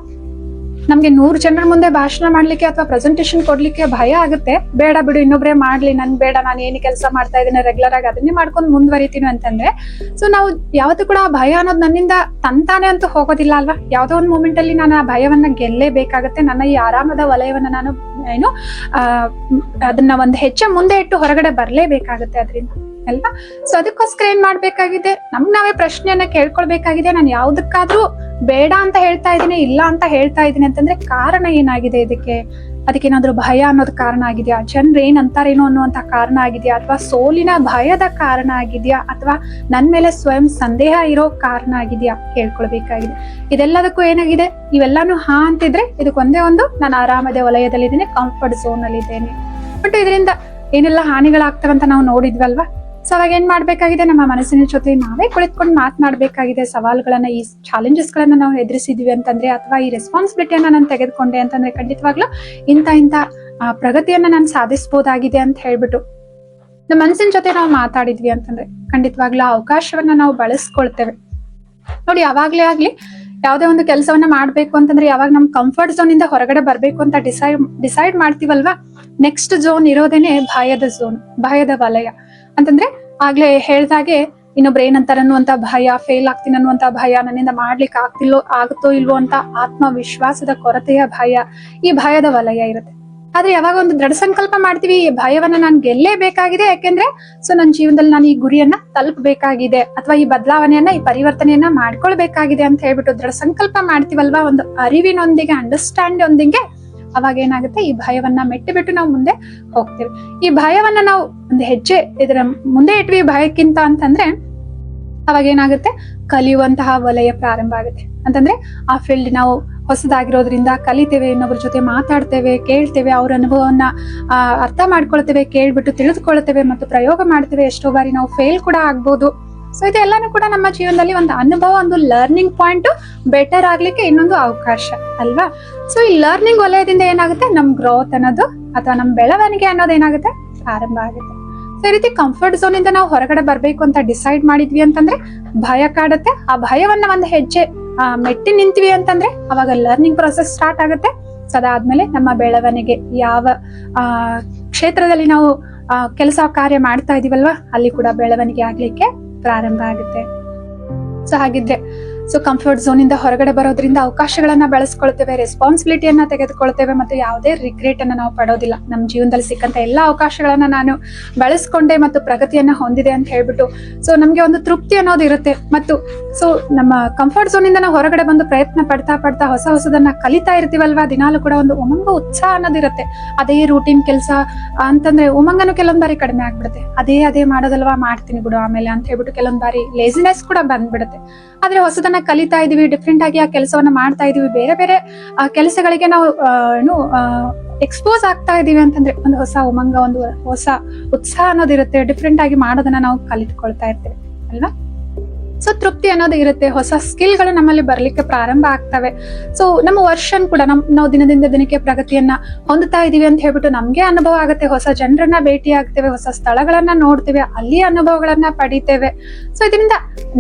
A: ನಮ್ಗೆ 100 ಜನರ ಮುಂದೆ ಭಾಷಣ ಮಾಡ್ಲಿಕ್ಕೆ ಅಥವಾ ಪ್ರೆಸೆಂಟೇಶನ್ ಕೊಡ್ಲಿಕ್ಕೆ ಭಯ ಆಗುತ್ತೆ, ಬೇಡ ಬಿಡು ಇನ್ನೊಬ್ರೇ ಮಾಡ್ಲಿ, ನನ್ ಬೇಡ, ನಾನು ಏನು ಕೆಲಸ ಮಾಡ್ತಾ ಇದ್ದೀನಿ ರೆಗ್ಯುಲರ್ ಆಗಿ ಅದನ್ನೇ ಮಾಡ್ಕೊಂಡು ಮುಂದುವರಿತೀನಿ ಅಂತಂದ್ರೆ, ಸೊ ನಾವು ಯಾವತ್ತೂ ಕೂಡ ಆ ಭಯ ಅನ್ನೋದು ನನ್ನಿಂದ ತಂತಾನೆ ಅಂತೂ ಹೋಗೋದಿಲ್ಲ ಅಲ್ವಾ. ಯಾವ್ದೋ ಒಂದು ಮೂಮೆಂಟ್ ಅಲ್ಲಿ ನಾನು ಆ ಭಯವನ್ನ ಗೆಲ್ಲೇಬೇಕಾಗತ್ತೆ. ನನ್ನ ಈ ಆರಾಮದ ವಲಯವನ್ನ ನಾನು ಅದನ್ನ ಒಂದು ಹೆಜ್ಜೆ ಮುಂದೆ ಇಟ್ಟು ಹೊರಗಡೆ ಬರ್ಲೇಬೇಕಾಗತ್ತೆ ಅದರಿಂದ ಅಲ್ವಾ. ಸೊ ಅದಕ್ಕೋಸ್ಕರ ಏನ್ ಮಾಡ್ಬೇಕಾಗಿದೆ, ನಾವೇ ಪ್ರಶ್ನೆಯನ್ನ ಕೇಳ್ಕೊಳ್ಬೇಕಾಗಿದೆ. ನಾನು ಯಾವ್ದಕ್ಕಾದ್ರೂ ಬೇಡ ಅಂತ ಹೇಳ್ತಾ ಇದ್ದೀನಿ, ಇಲ್ಲ ಅಂತ ಹೇಳ್ತಾ ಇದ್ದೀನಿ ಅಂತಂದ್ರೆ ಕಾರಣ ಏನಾಗಿದೆ, ಅದಕ್ಕೇನಾದ್ರೂ ಭಯ ಅನ್ನೋದು ಕಾರಣ ಆಗಿದೆಯಾ, ಜನರು ಏನ್ ಅಂತಾರೇನೋ ಅನ್ನುವಂತ ಕಾರಣ ಆಗಿದೆಯಾ, ಅಥವಾ ಸೋಲಿನ ಭಯದ ಕಾರಣ ಆಗಿದೆಯಾ, ಅಥವಾ ನನ್ ಮೇಲೆ ಸ್ವಯಂ ಸಂದೇಹ ಇರೋ ಕಾರಣ ಆಗಿದೆಯಾ ಕೇಳ್ಕೊಳ್ಬೇಕಾಗಿದೆ. ಇದೆಲ್ಲದಕ್ಕೂ ಏನಾಗಿದೆ, ಇವೆಲ್ಲಾನು ಹಾ ಅಂತಿದ್ರೆ ಇದಕ್ಕೊಂದೇ ಒಂದು, ನಾನು ಆರಾಮದ ವಲಯದಲ್ಲಿದ್ದೀನಿ, ಕಂಫರ್ಟ್ ಝೋನ್ ಅಲ್ಲಿ ಇದ್ದೇನೆ. ಬಟ್ ಇದರಿಂದ ಏನೆಲ್ಲ ಹಾನಿಗಳಾಗ್ತವಂತ ನಾವು ನೋಡಿದ್ವಲ್ವಾ. ಸೊ ಅವಾಗ ಏನ್ ಮಾಡ್ಬೇಕಾಗಿದೆ, ನಮ್ಮ ಮನಸ್ಸಿನ ಜೊತೆ ನಾವೇ ಕುಳಿತುಕೊಂಡು ಮಾತನಾಡ್ಬೇಕಾಗಿದೆ. ಸವಾಲುಗಳನ್ನ, ಈ ಚಾಲೆಂಜಸ್ ಗಳನ್ನ ನಾವು ಎದುರಿಸಿದ್ವಿ ಅಂತಂದ್ರೆ ಅಥವಾ ಈ ರೆಸ್ಪಾನ್ಸಿಬಿಲಿಟಿಯನ್ನ ನಾನು ತೆಗೆದುಕೊಂಡೆ ಅಂತಂದ್ರೆ ಖಂಡಿತವಾಗ್ಲೂ ಇಂಥ ಪ್ರಗತಿಯನ್ನ ನಾನು ಸಾಧಿಸಬಹುದಾಗಿದೆ ಅಂತ ಹೇಳ್ಬಿಟ್ಟು ನಮ್ಮ ಮನಸ್ಸಿನ ಜೊತೆ ನಾವು ಮಾತಾಡಿದ್ವಿ ಅಂತಂದ್ರೆ ಖಂಡಿತವಾಗ್ಲೂ ಆ ಅವಕಾಶವನ್ನ ನಾವು ಬಳಸ್ಕೊಳ್ತೇವೆ. ನೋಡಿ, ಯಾವಾಗ್ಲೇ ಆಗ್ಲಿ ಯಾವ್ದೇ ಒಂದು ಕೆಲಸವನ್ನ ಮಾಡ್ಬೇಕು ಅಂತಂದ್ರೆ, ಯಾವಾಗ ನಮ್ ಕಂಫರ್ಟ್ ಝೋನ್ ಇಂದ ಹೊರಗಡೆ ಬರ್ಬೇಕು ಅಂತ ಡಿಸೈಡ್ ಮಾಡ್ತೀವಲ್ವಾ, ನೆಕ್ಸ್ಟ್ ಝೋನ್ ಇರೋದೇನೆ ಭಯದ ವಲಯ ಅಂತಂದ್ರೆ, ಆಗ್ಲೇ ಹೇಳ್ದಾಗೆ ಇನ್ನೊಬ್ರು ಏನಂತಾರ ಅನ್ನುವಂತ ಭಯ, ಫೇಲ್ ಆಗ್ತೀನಿ ಅನ್ನುವಂತ ಭಯ, ನನ್ನಿಂದ ಮಾಡ್ಲಿಕ್ಕೆ ಆಗುತ್ತೋ ಇಲ್ವೋ ಅಂತ ಆತ್ಮವಿಶ್ವಾಸದ ಕೊರತೆಯ ಭಯ, ಈ ಭಯದ ವಲಯ ಇರುತ್ತೆ. ಆದ್ರೆ ಯಾವಾಗ ಒಂದು ದೃಢ ಸಂಕಲ್ಪ ಮಾಡ್ತೀವಿ, ಈ ಭಯವನ್ನ ನಾನು ಗೆಲ್ಲೇಬೇಕಾಗಿದೆ, ಯಾಕೆಂದ್ರೆ ಸೊ ನನ್ನ ಜೀವನದಲ್ಲಿ ನಾನು ಈ ಗುರಿಯನ್ನ ತಲುಪಬೇಕಾಗಿದೆ ಅಥವಾ ಈ ಬದಲಾವಣೆಯನ್ನ, ಈ ಪರಿವರ್ತನೆಯನ್ನ ಮಾಡ್ಕೊಳ್ಬೇಕಾಗಿದೆ ಅಂತ ಹೇಳ್ಬಿಟ್ಟು ದೃಢ ಸಂಕಲ್ಪ ಮಾಡ್ತೀವಲ್ವಾ, ಒಂದು ಅರಿವಿನೊಂದಿಗೆ, ಅಂಡರ್ಸ್ಟ್ಯಾಂಡ್ ಒಂದಿಗೆ, ಅವಾಗ ಏನಾಗುತ್ತೆ, ಈ ಭಯವನ್ನ ಮೆಟ್ಟಿ ಬಿಟ್ಟು ನಾವು ಮುಂದೆ ಹೋಗ್ತೀವಿ. ಈ ಭಯವನ್ನ ನಾವು ಒಂದು ಹೆಜ್ಜೆ ಇದರ ಮುಂದೆ ಇಟ್ವಿ ಭಯಕ್ಕಿಂತ ಅಂತಂದ್ರೆ, ಅವಾಗ ಏನಾಗುತ್ತೆ, ಕಲಿಯುವಂತಹ ವಲಯ ಪ್ರಾರಂಭ ಆಗುತ್ತೆ. ಅಂತಂದ್ರೆ ಆ ಫೀಲ್ಡ್ ನಾವು ಹೊಸದಾಗಿರೋದ್ರಿಂದ ಕಲಿತೇವೆ, ಇನ್ನೊಬ್ರ ಜೊತೆ ಮಾತಾಡ್ತೇವೆ, ಕೇಳ್ತೇವೆ, ಅವ್ರ ಅನುಭವವನ್ನ ಅರ್ಥ ಮಾಡ್ಕೊಳ್ತೇವೆ, ಕೇಳ್ಬಿಟ್ಟು ತಿಳಿದುಕೊಳ್ತೇವೆ ಮತ್ತು ಪ್ರಯೋಗ ಮಾಡ್ತೇವೆ. ಎಷ್ಟೋ ಬಾರಿ ನಾವು ಫೇಲ್ ಕೂಡ ಆಗ್ಬೋದು. ಸೊ ಇದೆಲ್ಲಾನು ಕೂಡ ನಮ್ಮ ಜೀವನದಲ್ಲಿ ಒಂದು ಅನುಭವ, ಒಂದು ಲರ್ನಿಂಗ್ ಪಾಯಿಂಟ್, ಬೆಟರ್ ಆಗ್ಲಿಕ್ಕೆ ಇನ್ನೊಂದು ಅವಕಾಶ ಅಲ್ವಾ. ಸೊ ಈ ಲರ್ನಿಂಗ್ ವಲಯದಿಂದ ಏನಾಗುತ್ತೆ, ನಮ್ ಗ್ರೋತ್ ಅನ್ನೋದು ಅಥವಾ ನಮ್ ಬೆಳವಣಿಗೆ ಅನ್ನೋದು ಏನಾಗುತ್ತೆ, ಪ್ರಾರಂಭ ಆಗುತ್ತೆ. ಸೊ ಈ ರೀತಿ ಕಂಫರ್ಟ್ ಝೋನ್ ಇಂದ ನಾವು ಹೊರಗಡೆ ಬರ್ಬೇಕು ಅಂತ ಡಿಸೈಡ್ ಮಾಡಿದ್ವಿ ಅಂತಂದ್ರೆ ಭಯ ಕಾಡುತ್ತೆ. ಆ ಭಯವನ್ನ ಒಂದು ಹೆಜ್ಜೆ ಮೆಟ್ಟಿ ನಿಂತೀವಿ ಅಂತಂದ್ರೆ ಅವಾಗ ಲರ್ನಿಂಗ್ ಪ್ರೊಸೆಸ್ ಸ್ಟಾರ್ಟ್ ಆಗುತ್ತೆ. ಸೊ ಅದಾದ್ಮೇಲೆ ನಮ್ಮ ಬೆಳವಣಿಗೆ ಯಾವ ಕ್ಷೇತ್ರದಲ್ಲಿ ನಾವು ಕೆಲಸ ಕಾರ್ಯ ಮಾಡ್ತಾ ಇದೀವಲ್ವಾ ಅಲ್ಲಿ ಕೂಡ ಬೆಳವಣಿಗೆ ಆಗ್ಲಿಕ್ಕೆ ಪ್ರಾರಂಭ ಆಗುತ್ತೆ. ಸೊ ಹಾಗಿದ್ರೆ ಕಂಫರ್ಟ್ ಝೋನ್ ಇಂದ ಹೊರಗಡೆ ಬರೋದ್ರಿಂದ ಅವಕಾಶಗಳನ್ನ ಬೆಳೆಸ್ಕೊಳ್ತೇವೆ, ರೆಸ್ಪಾನ್ಸಿಬಿಲಿಟಿಯನ್ನ ತೆಗೆದುಕೊಳ್ತೇವೆ, ಮತ್ತು ಯಾವುದೇ ರಿಗ್ರೆಟ್ ಅನ್ನ ನಾವು ಪಡೋದಿಲ್ಲ. ನಮ್ಮ ಜೀವನದಲ್ಲಿ ಸಿಕ್ಕಂತ ಎಲ್ಲಾ ಅವಕಾಶಗಳನ್ನ ನಾನು ಬಳಸ್ಕೊಂಡೆ ಮತ್ತು ಪ್ರಗತಿಯನ್ನ ಹೊಂದಿದೆ ಅಂತ ಹೇಳ್ಬಿಟ್ಟು ನಮ್ಗೆ ಒಂದು ತೃಪ್ತಿ ಅನ್ನೋದು ಇರುತ್ತೆ. ಮತ್ತು ನಮ್ಮ ಕಂಫರ್ಟ್ ಝೋನ್ ಇಂದ ನಾವು ಹೊರಗಡೆ ಬಂದು ಪ್ರಯತ್ನ ಪಡ್ತಾ ಹೊಸ ಹೊಸದನ್ನ ಕಲಿತಾ ಇರ್ತೀವಲ್ವಾ, ದಿನಾಲು ಕೂಡ ಒಂದು ಉಮಂಗ ಉತ್ಸಾಹ ಅನ್ನೋದಿರುತ್ತೆ. ಅದೇ ರೂಟೀನ್ ಕೆಲಸ ಅಂತಂದ್ರೆ ಉಮಂಗನು ಕೆಲವೊಂದ್ ಬಾರಿ ಕಡಿಮೆ ಆಗ್ಬಿಡುತ್ತೆ. ಅದೇ ಮಾಡೋದಲ್ವಾ, ಮಾಡ್ತೀನಿ ಬಿಡು ಆಮೇಲೆ ಅಂತ ಹೇಳ್ಬಿಟ್ಟು ಕೆಲವೊಂದ್ ಬಾರಿ ಲೇಸಿನೆಸ್ ಕೂಡ ಬಂದ್ಬಿಡುತ್ತೆ. ಆದ್ರೆ ಹೊಸದನ್ನ ಕಲಿತಾ ಇದೀವಿ, ಡಿಫ್ರೆಂಟ್ ಆಗಿ ಆ ಕೆಲಸವನ್ನ ಮಾಡ್ತಾ ಇದೀವಿ, ಬೇರೆ ಬೇರೆ ಕೆಲಸಗಳಿಗೆ ನಾವು ಎಕ್ಸ್ಪೋಸ್ ಆಗ್ತಾ ಇದೀವಿ ಅಂತಂದ್ರೆ ಒಂದು ಹೊಸ ಉಮಂಗ, ಒಂದು ಹೊಸ ಉತ್ಸಾಹ ಅನ್ನೋದಿರುತ್ತೆ. ಡಿಫ್ರೆಂಟ್ ಆಗಿ ಮಾಡೋದನ್ನ ನಾವು ಕಲಿತುಕೊಳ್ತಾ ಇರ್ತೇವೆ ಅಲ್ವಾ. ತೃಪ್ತಿ ಅನ್ನೋದು ಇರುತ್ತೆ, ಹೊಸ ಸ್ಕಿಲ್ಗಳು ನಮ್ಮಲ್ಲಿ ಬರ್ಲಿಕ್ಕೆ ಪ್ರಾರಂಭ ಆಗ್ತವೆ. ನಮ್ಮ ವರ್ಷನ್ ಕೂಡ ನಾವು ದಿನದಿಂದ ದಿನಕ್ಕೆ ಪ್ರಗತಿಯನ್ನ ಹೊಂದುತ್ತಾ ಇದೀವಿ ಅಂತ ಹೇಳ್ಬಿಟ್ಟು ನಮ್ಗೆ ಅನುಭವ ಆಗುತ್ತೆ. ಹೊಸ ಜನರನ್ನ ಭೇಟಿ ಆಗ್ತೇವೆ, ಹೊಸ ಸ್ಥಳಗಳನ್ನ ನೋಡ್ತೇವೆ, ಅಲ್ಲಿ ಅನುಭವಗಳನ್ನ ಪಡಿತೇವೆ. ಇದರಿಂದ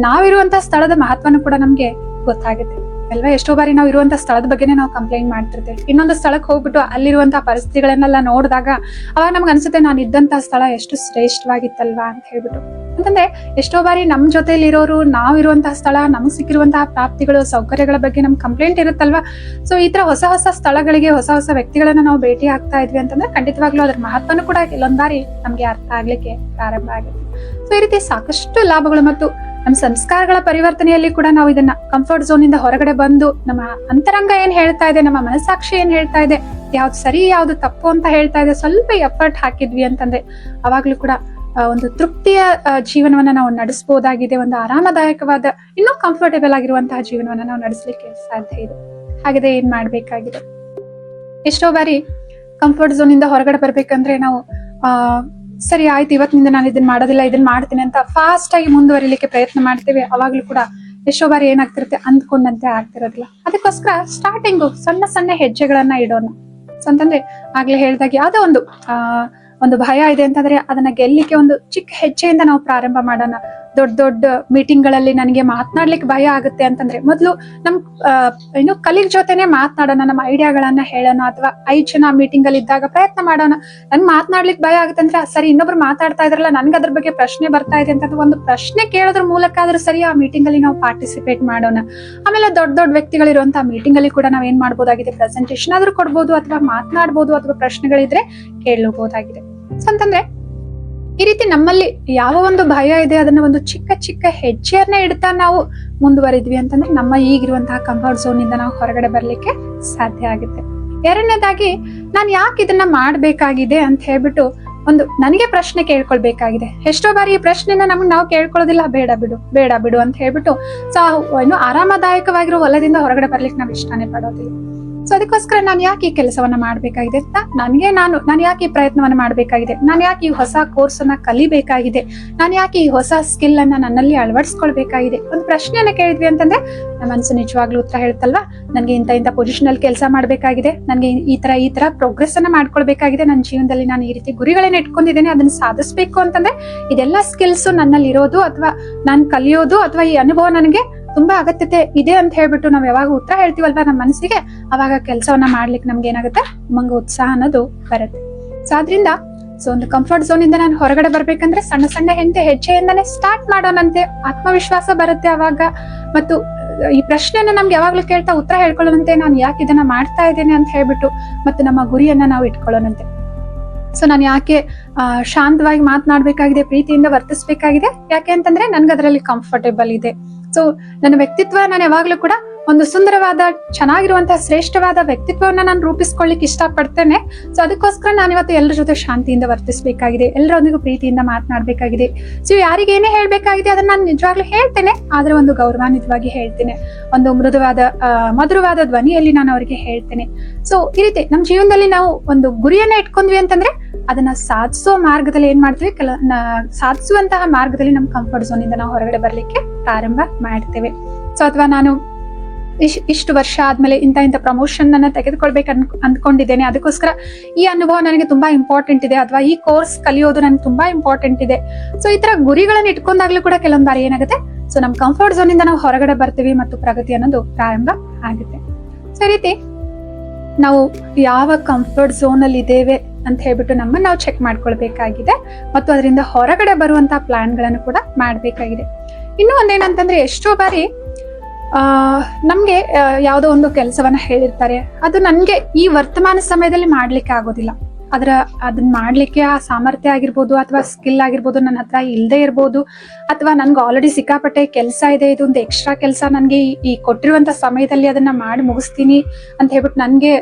A: ನಾವಿರುವಂತ ಸ್ಥಳದ ಮಹತ್ವನ ಕೂಡ ನಮ್ಗೆ ಗೊತ್ತಾಗುತ್ತೆ ಅಲ್ವಾ. ಎಷ್ಟೋ ಬಾರಿ ನಾವು ಇರುವಂತ ಸ್ಥಳದ ಬಗ್ಗೆನೇ ನಾವು ಕಂಪ್ಲೇಂಟ್ ಮಾಡ್ತಿರ್ತೇವೆ. ಇನ್ನೊಂದು ಸ್ಥಳಕ್ಕೆ ಹೋಗ್ಬಿಟ್ಟು ಅಲ್ಲಿರುವಂತಹ ಪರಿಸ್ಥಿತಿಗಳನ್ನೆಲ್ಲ ನೋಡಿದಾಗ ಅವಾಗ ನಮ್ಗೆ ಅನ್ಸುತ್ತೆ ನಾನು ಇದ್ದಂತಹ ಸ್ಥಳ ಎಷ್ಟು ಶ್ರೇಷ್ಠವಾಗಿತ್ತಲ್ವಾ ಅಂತ ಹೇಳ್ಬಿಟ್ಟು. ಅಂತಂದ್ರೆ ಎಷ್ಟೋ ಬಾರಿ ನಮ್ ಜೊತೆಲಿ ಇರೋರು, ನಾವಿರುವಂತಹ ಸ್ಥಳ, ನಮ್ಗೆ ಸಿಕ್ಕಿರುವಂತಹ ಪ್ರಾಪ್ತಿಗಳು, ಸೌಕರ್ಯಗಳ ಬಗ್ಗೆ ನಮ್ಗೆ ಕಂಪ್ಲೇಂಟ್ ಇರುತ್ತಲ್ವಾ. ಈ ತರ ಹೊಸ ಹೊಸ ಸ್ಥಳಗಳಿಗೆ, ಹೊಸ ಹೊಸ ವ್ಯಕ್ತಿಗಳನ್ನ ನಾವು ಭೇಟಿ ಆಗ್ತಾ ಇದ್ವಿ ಅಂತಂದ್ರೆ ಖಂಡಿತವಾಗ್ಲೂ ಅದ್ರ ಮಹತ್ವನು ಕೂಡ ಕೆಲವೊಂದ್ ಬಾರಿ ನಮ್ಗೆ ಅರ್ಥ ಆಗ್ಲಿಕ್ಕೆ ಪ್ರಾರಂಭ ಆಗುತ್ತೆ. ಈ ರೀತಿ ಸಾಕಷ್ಟು ಲಾಭಗಳು ಮತ್ತು ನಮ್ಮ ಸಂಸ್ಕಾರಗಳ ಪರಿವರ್ತನೆಯಲ್ಲಿ ಕೂಡ ನಾವು ಇದನ್ನ ಕಂಫರ್ಟ್ ಝೋನ್ ಇಂದ ಹೊರಗಡೆ ಬಂದು ನಮ್ಮ ಅಂತರಂಗ ಏನ್ ಹೇಳ್ತಾ ಇದೆ, ನಮ್ಮ ಮನಸ್ಸಾಕ್ಷಿ ಏನ್ ಹೇಳ್ತಾ ಇದೆ, ಯಾವ್ದು ಸರಿ ಯಾವ್ದು ತಪ್ಪು ಅಂತ ಹೇಳ್ತಾ ಇದೆ, ಸ್ವಲ್ಪ ಎಫರ್ಟ್ ಹಾಕಿದ್ವಿ ಅಂತಂದ್ರೆ ಅವಾಗ್ಲೂ ಕೂಡ ಒಂದು ತೃಪ್ತಿಯ ಜೀವನವನ್ನ ನಾವು ನಡೆಸಬಹುದಾಗಿದೆ. ಒಂದು ಆರಾಮದಾಯಕವಾದ, ಇನ್ನೂ ಕಂಫರ್ಟೇಬಲ್ ಆಗಿರುವಂತಹ ಜೀವನವನ್ನ ನಾವು ನಡೆಸಲಿಕ್ಕೆ ಸಾಧ್ಯ ಇದೆ. ಹಾಗಾದ್ರೆ ಏನ್ ಮಾಡ್ಬೇಕಾಗಿದೆ? ಎಷ್ಟೋ ಬಾರಿ ಕಂಫರ್ಟ್ ಝೋನ್ ಇಂದ ಹೊರಗಡೆ ಬರ್ಬೇಕಂದ್ರೆ ನಾವು ಸರಿ ಆಯ್ತು, ಇವತ್ತಿನಿಂದ ನಾನು ಇದನ್ನ ಮಾಡೋದಿಲ್ಲ, ಇದನ್ನ ಮಾಡ್ತೀನಿ ಅಂತ ಫಾಸ್ಟ್ ಆಗಿ ಮುಂದುವರಿಲಿಕ್ಕೆ ಪ್ರಯತ್ನ ಮಾಡ್ತೇವೆ. ಅವಾಗ್ಲೂ ಕೂಡ ಎಷ್ಟೋ ಬಾರಿ ಏನಾಗ್ತಿರುತ್ತೆ, ಅಂದ್ಕೊಂಡಂತೆ ಆಗ್ತಿರೋದಿಲ್ಲ. ಅದಕ್ಕೋಸ್ಕರ ಸ್ಟಾರ್ಟಿಂಗು ಸಣ್ಣ ಸಣ್ಣ ಹೆಜ್ಜೆಗಳನ್ನ ಇಡೋಣ. ಅಂತಂದ್ರೆ ಆಗ್ಲೇ ಹೇಳ್ದಾಗ ಯಾವ್ದೋ ಒಂದು ಭಯ ಇದೆ ಅಂತಂದ್ರೆ ಅದನ್ನ ಗೆಲ್ಲಿಕ್ಕೆ ಒಂದು ಚಿಕ್ಕ ಹೆಜ್ಜೆಯಿಂದ ನಾವು ಪ್ರಾರಂಭ ಮಾಡೋಣ. ದೊಡ್ಡ ದೊಡ್ಡ ಮೀಟಿಂಗ್ ಗಳಲ್ಲಿ ನನಗೆ ಮಾತನಾಡ್ಲಿಕ್ಕೆ ಭಯ ಆಗುತ್ತೆ ಅಂತಂದ್ರೆ ಮೊದಲು ನಮ್ ಕಲೀಗ್ ಜೊತೆನೆ ಮಾತನಾಡೋಣ, ನಮ್ಮ ಐಡಿಯಾಗಳನ್ನ ಹೇಳೋಣ. ಅಥವಾ 5 ಜನ ಮೀಟಿಂಗ್ ಅಲ್ಲಿ ಇದ್ದಾಗ ಪ್ರಯತ್ನ ಮಾಡೋಣ. ನನ್ಗೆ ಮಾತನಾಡ್ಲಿಕ್ಕೆ ಭಯ ಆಗುತ್ತೆ ಅಂದ್ರೆ ಸರಿ, ಇನ್ನೊಬ್ರು ಮಾತಾಡ್ತಾ ಇದ್ರಲ್ಲ, ನನ್ಗೆ ಅದ್ರ ಬಗ್ಗೆ ಪ್ರಶ್ನೆ ಬರ್ತಾ ಇದೆ ಅಂತ ಒಂದು ಪ್ರಶ್ನೆ ಕೇಳೋದ್ರ ಮೂಲಕ ಆದ್ರೂ ಸರಿ ಆ ಮೀಟಿಂಗ್ ಅಲ್ಲಿ ನಾವು ಪಾರ್ಟಿಸಿಪೇಟ್ ಮಾಡೋಣ. ಆಮೇಲೆ ದೊಡ್ಡ ದೊಡ್ಡ ವ್ಯಕ್ತಿಗಳಿರುವಂತಹ ಮೀಟಿಂಗ್ ಅಲ್ಲಿ ಕೂಡ ನಾವ್ ಏನ್ ಮಾಡ್ಬೋದಾಗಿದೆ, ಪ್ರೆಸೆಂಟೇಶನ್ ಆದ್ರೂ ಕೊಡ್ಬೋದು, ಅಥವಾ ಮಾತನಾಡ್ಬೋದು, ಅಥವಾ ಪ್ರಶ್ನೆಗಳಿದ್ರೆ ಕೇಳಬಹುದಾಗಿದೆ. ಅಂತಂದ್ರೆ ಈ ರೀತಿ ನಮ್ಮಲ್ಲಿ ಯಾವ ಒಂದು ಭಯ ಇದೆ ಅದನ್ನ ಒಂದು ಚಿಕ್ಕ ಚಿಕ್ಕ ಹೆಜ್ಜೆಯನ್ನ ಇಡ್ತಾ ನಾವು ಮುಂದುವರಿದ್ವಿ ಅಂತಂದ್ರೆ ನಮ್ಮ ಈಗಿರುವಂತಹ ಕಂಫರ್ಟ್ ಝೋನ್ ಇಂದ ನಾವು ಹೊರಗಡೆ ಬರ್ಲಿಕ್ಕೆ ಸಾಧ್ಯ ಆಗುತ್ತೆ. ಎರಡನೇದಾಗಿ ನಾನು ಯಾಕೆ ಇದನ್ನ ಮಾಡ್ಬೇಕಾಗಿದೆ ಅಂತ ಹೇಳ್ಬಿಟ್ಟು ಒಂದು ನನಗೆ ಪ್ರಶ್ನೆ ಕೇಳ್ಕೊಳ್ಬೇಕಾಗಿದೆ. ಎಷ್ಟೋ ಬಾರಿ ಈ ಪ್ರಶ್ನೆನ ನಾವು ಕೇಳ್ಕೊಳ್ಳೋದಿಲ್ಲ, ಬೇಡ ಬಿಡು ಅಂತ ಹೇಳ್ಬಿಟ್ಟು ಆರಾಮದಾಯಕವಾಗಿರೋ ಹೊಲದಿಂದ ಹೊರಗಡೆ ಬರ್ಲಿಕ್ಕೆ ನಾವು ಇಷ್ಟನೇ ಪಡೋದಿಲ್ಲ. ಅದಕ್ಕೋಸ್ಕರ ನಾನು ಯಾಕೆ ಈ ಕೆಲಸವನ್ನ ಮಾಡ್ಬೇಕಾಗಿದೆ ಅಂತ ನಾನು ಯಾಕೆ ಈ ಪ್ರಯತ್ನವನ್ನ ಮಾಡ್ಬೇಕಾಗಿದೆ, ನಾನು ಯಾಕೆ ಈ ಹೊಸ ಕೋರ್ಸ್ ಅನ್ನ ಕಲಿಬೇಕಾಗಿದೆ, ನಾನು ಯಾಕೆ ಈ ಹೊಸ ಸ್ಕಿಲ್ ಅನ್ನ ನನ್ನಲ್ಲಿ ಅಳವಡಿಸ್ಕೊಳ್ಬೇಕಾಗಿದೆ, ಒಂದು ಪ್ರಶ್ನೆಯನ್ನ ಕೇಳಿದ್ವಿ ಅಂತಂದ್ರೆ ನಮ್ಮ ಮನಸ್ಸು ನಿಜವಾಗ್ಲೂ ಉತ್ತರ ಹೇಳುತ್ತಲ್ವಾ. ನನ್ಗೆ ಇಂಥ ಪೊಸಿಷನ್ ಅಲ್ಲಿ ಕೆಲಸ ಮಾಡ್ಬೇಕಾಗಿದೆ, ನನ್ಗೆ ಈ ತರ ಪ್ರೋಗ್ರೆಸ್ ಅನ್ನ ಮಾಡ್ಕೊಳ್ಬೇಕಾಗಿದೆ, ನನ್ನ ಜೀವನದಲ್ಲಿ ನಾನು ಈ ರೀತಿ ಗುರಿಗಳನ್ನ ಇಟ್ಕೊಂಡಿದ್ದೇನೆ, ಅದನ್ನ ಸಾಧಿಸ್ಬೇಕು ಅಂತಂದ್ರೆ ಇದೆಲ್ಲ ಸ್ಕಿಲ್ಸ್ ನನ್ನಲ್ಲಿ ಇರೋದು, ಅಥವಾ ನಾನು ಕಲಿಯೋದು, ಅಥವಾ ಈ ಅನುಭವ ನನಗೆ ತುಂಬಾ ಅಗತ್ಯತೆ ಇದೆ ಅಂತ ಹೇಳ್ಬಿಟ್ಟು ನಾವ್ ಯಾವಾಗ ಉತ್ತರ ಹೇಳ್ತೀವಲ್ವಾ ನಮ್ಮ ಮನಸ್ಸಿಗೆ, ಅವಾಗ ಕೆಲಸವನ್ನ ಮಾಡ್ಲಿಕ್ಕೆ ನಮ್ಗೆ ಏನಾಗುತ್ತೆ, ಉಮಂಗ ಉತ್ಸಾಹ ಅನ್ನೋದು ಬರುತ್ತೆ. ಆದ್ರಿಂದ ಒಂದು ಕಂಫರ್ಟ್ ಝೋನ್ ಇಂದ ನಾನು ಹೊರಗಡೆ ಬರ್ಬೇಕಂದ್ರೆ ಸಣ್ಣ ಸಣ್ಣ ಹೆಜ್ಜೆಯಿಂದಾನೇ ಸ್ಟಾರ್ಟ್ ಮಾಡೋಣಂತೆ. ಆತ್ಮವಿಶ್ವಾಸ ಬರುತ್ತೆ ಅವಾಗ. ಮತ್ತು ಈ ಪ್ರಶ್ನೆಯನ್ನ ನಮ್ಗೆ ಯಾವಾಗ್ಲೂ ಕೇಳ್ತಾ ಉತ್ತರ ಹೇಳ್ಕೊಳ್ಳೋಣಂತೆ, ನಾನು ಯಾಕೆ ಇದನ್ನ ಮಾಡ್ತಾ ಇದ್ದೇನೆ ಅಂತ ಹೇಳ್ಬಿಟ್ಟು. ಮತ್ತು ನಮ್ಮ ಗುರಿಯನ್ನ ನಾವು ಇಟ್ಕೊಳ್ಳೋಣಂತೆ. ನಾನು ಯಾಕೆ ಶಾಂತವಾಗಿ ಮಾತನಾಡ್ಬೇಕಾಗಿದೆ, ಪ್ರೀತಿಯಿಂದ ವರ್ತಿಸ್ಬೇಕಾಗಿದೆ, ಯಾಕೆ ಅಂತಂದ್ರೆ ನನ್ಗೆ ಅದರಲ್ಲಿ ಕಂಫರ್ಟೇಬಲ್ ಇದೆ. ನನ್ನ ವ್ಯಕ್ತಿತ್ವ ನಾನು ಯಾವಾಗ್ಲೂ ಕೂಡ ಒಂದು ಸುಂದರವಾದ, ಚೆನ್ನಾಗಿರುವಂತಹ ಶ್ರೇಷ್ಠವಾದ ವ್ಯಕ್ತಿತ್ವವನ್ನ ನಾನು ರೂಪಿಸ್ಕೊಳ್ಳಿಕ್ಕೆ ಇಷ್ಟಪಡ್ತೇನೆ. ಅದಕ್ಕೋಸ್ಕರ ನಾನು ಇವತ್ತು ಎಲ್ಲರ ಜೊತೆ ಶಾಂತಿಯಿಂದ ವರ್ತಿಸ್ಬೇಕಾಗಿದೆ, ಎಲ್ಲರೊಂದಿಗೂ ಪ್ರೀತಿಯಿಂದ ಮಾತನಾಡ್ಬೇಕಾಗಿದೆ. ಯಾರಿಗೆ ಏನೇ ಹೇಳ್ಬೇಕಾಗಿದೆ ಅದನ್ನ ನಾನು ನಿಜವಾಗ್ಲೂ ಹೇಳ್ತೇನೆ, ಆದ್ರೆ ಒಂದು ಗೌರವಾನ್ವಿತವಾಗಿ ಹೇಳ್ತೇನೆ, ಒಂದು ಮಧುರವಾದ ಧ್ವನಿಯಲ್ಲಿ ನಾನು ಅವರಿಗೆ ಹೇಳ್ತೇನೆ. ಈ ರೀತಿ ನಮ್ಮ ಜೀವನದಲ್ಲಿ ನಾವು ಒಂದು ಗುರಿಯನ್ನ ಇಟ್ಕೊಂಡ್ವಿ ಅಂತಂದ್ರೆ ಅದನ್ನ ಸಾಧಿಸೋ ಮಾರ್ಗದಲ್ಲಿ ಏನ್ ಮಾಡ್ತೀವಿ, ಸಾಧಿಸುವಂತಹ ಮಾರ್ಗದಲ್ಲಿ ನಮ್ಮ ಕಂಫರ್ಟ್ ಝೋನ್ ಇಂದ ನಾವು ಹೊರಗಡೆ ಬರ್ಲಿಕ್ಕೆ ಪ್ರಾರಂಭ ಮಾಡ್ತೇವೆ. ಅಥವಾ ನಾನು ಇಷ್ಟು ವರ್ಷ ಆದ್ಮೇಲೆ ಇಂಥ ಪ್ರಮೋಷನ್ ಅನ್ನ ತೆಗೆದುಕೊಳ್ಬೇಕು ಅಂದ್ಕೊಂಡಿದ್ದೇನೆ, ಅದಕ್ಕೋಸ್ಕರ ಈ ಅನುಭವ ನನಗೆ ತುಂಬಾ ಇಂಪಾರ್ಟೆಂಟ್ ಇದೆ, ಅಥವಾ ಈ ಕೋರ್ಸ್ ಕಲಿಯೋದು ನನಗೆ ತುಂಬಾ ಇಂಪಾರ್ಟೆಂಟ್ ಇದೆ. ಸೊ ಈ ತರ ಗುರಿಗಳನ್ನ ಇಟ್ಕೊಂಡಾಗ್ಲೂ ಕೂಡ ಕೆಲವೊಂದು ಬಾರಿ ಏನಾಗುತ್ತೆ, ಸೊ ನಮ್ ಕಂಫರ್ಟ್ ಝೋನ್ ಇಂದ ನಾವು ಹೊರಗಡೆ ಬರ್ತೀವಿ ಮತ್ತು ಪ್ರಗತಿ ಅನ್ನೋದು ಪ್ರಾರಂಭ ಆಗುತ್ತೆ. ಸೊ ಈ ರೀತಿ ನಾವು ಯಾವ ಕಂಫರ್ಟ್ ಝೋನ್ ಅಲ್ಲಿ ಇದ್ದೇವೆ ಅಂತ ಹೇಳ್ಬಿಟ್ಟು ನಮ್ಮನ್ನ ನಾವು ಚೆಕ್ ಮಾಡ್ಕೊಳ್ಬೇಕಾಗಿದೆ, ಮತ್ತು ಅದರಿಂದ ಹೊರಗಡೆ ಬರುವಂತ ಪ್ಲಾನ್ ಗಳನ್ನು ಕೂಡ ಮಾಡ್ಬೇಕಾಗಿದೆ. ಇನ್ನು ಒಂದೇನಂತಂದ್ರೆ, ಎಷ್ಟೋ ಬಾರಿ ನಮ್ಗೆ ಯಾವುದೋ ಒಂದು ಕೆಲಸವನ್ನ ಹೇಳಿರ್ತಾರೆ, ಅದು ನನ್ಗೆ ಈ ವರ್ತಮಾನ ಸಮಯದಲ್ಲಿ ಮಾಡ್ಲಿಕ್ಕೆ ಆಗೋದಿಲ್ಲ, ಅದನ್ನ ಮಾಡ್ಲಿಕ್ಕೆ ಆ ಸಾಮರ್ಥ್ಯ ಆಗಿರ್ಬೋದು ಅಥವಾ ಸ್ಕಿಲ್ ಆಗಿರ್ಬೋದು ನನ್ನ ಹತ್ರ ಇಲ್ಲದೆ ಇರ್ಬೋದು, ಅಥವಾ ನನ್ಗೆ ಆಲ್ರೆಡಿ ಸಿಕ್ಕಾಪಟ್ಟೆ ಕೆಲಸ ಇದೆ, ಇದೊಂದು ಎಕ್ಸ್ಟ್ರಾ ಕೆಲಸ ನನ್ಗೆ ಈ ಕೊಟ್ಟಿರುವಂತ ಸಮಯದಲ್ಲಿ ಅದನ್ನ ಮಾಡಿ ಮುಗಿಸ್ತೀನಿ ಅಂತ ಹೇಳ್ಬಿಟ್ಟು ನನ್ಗೆ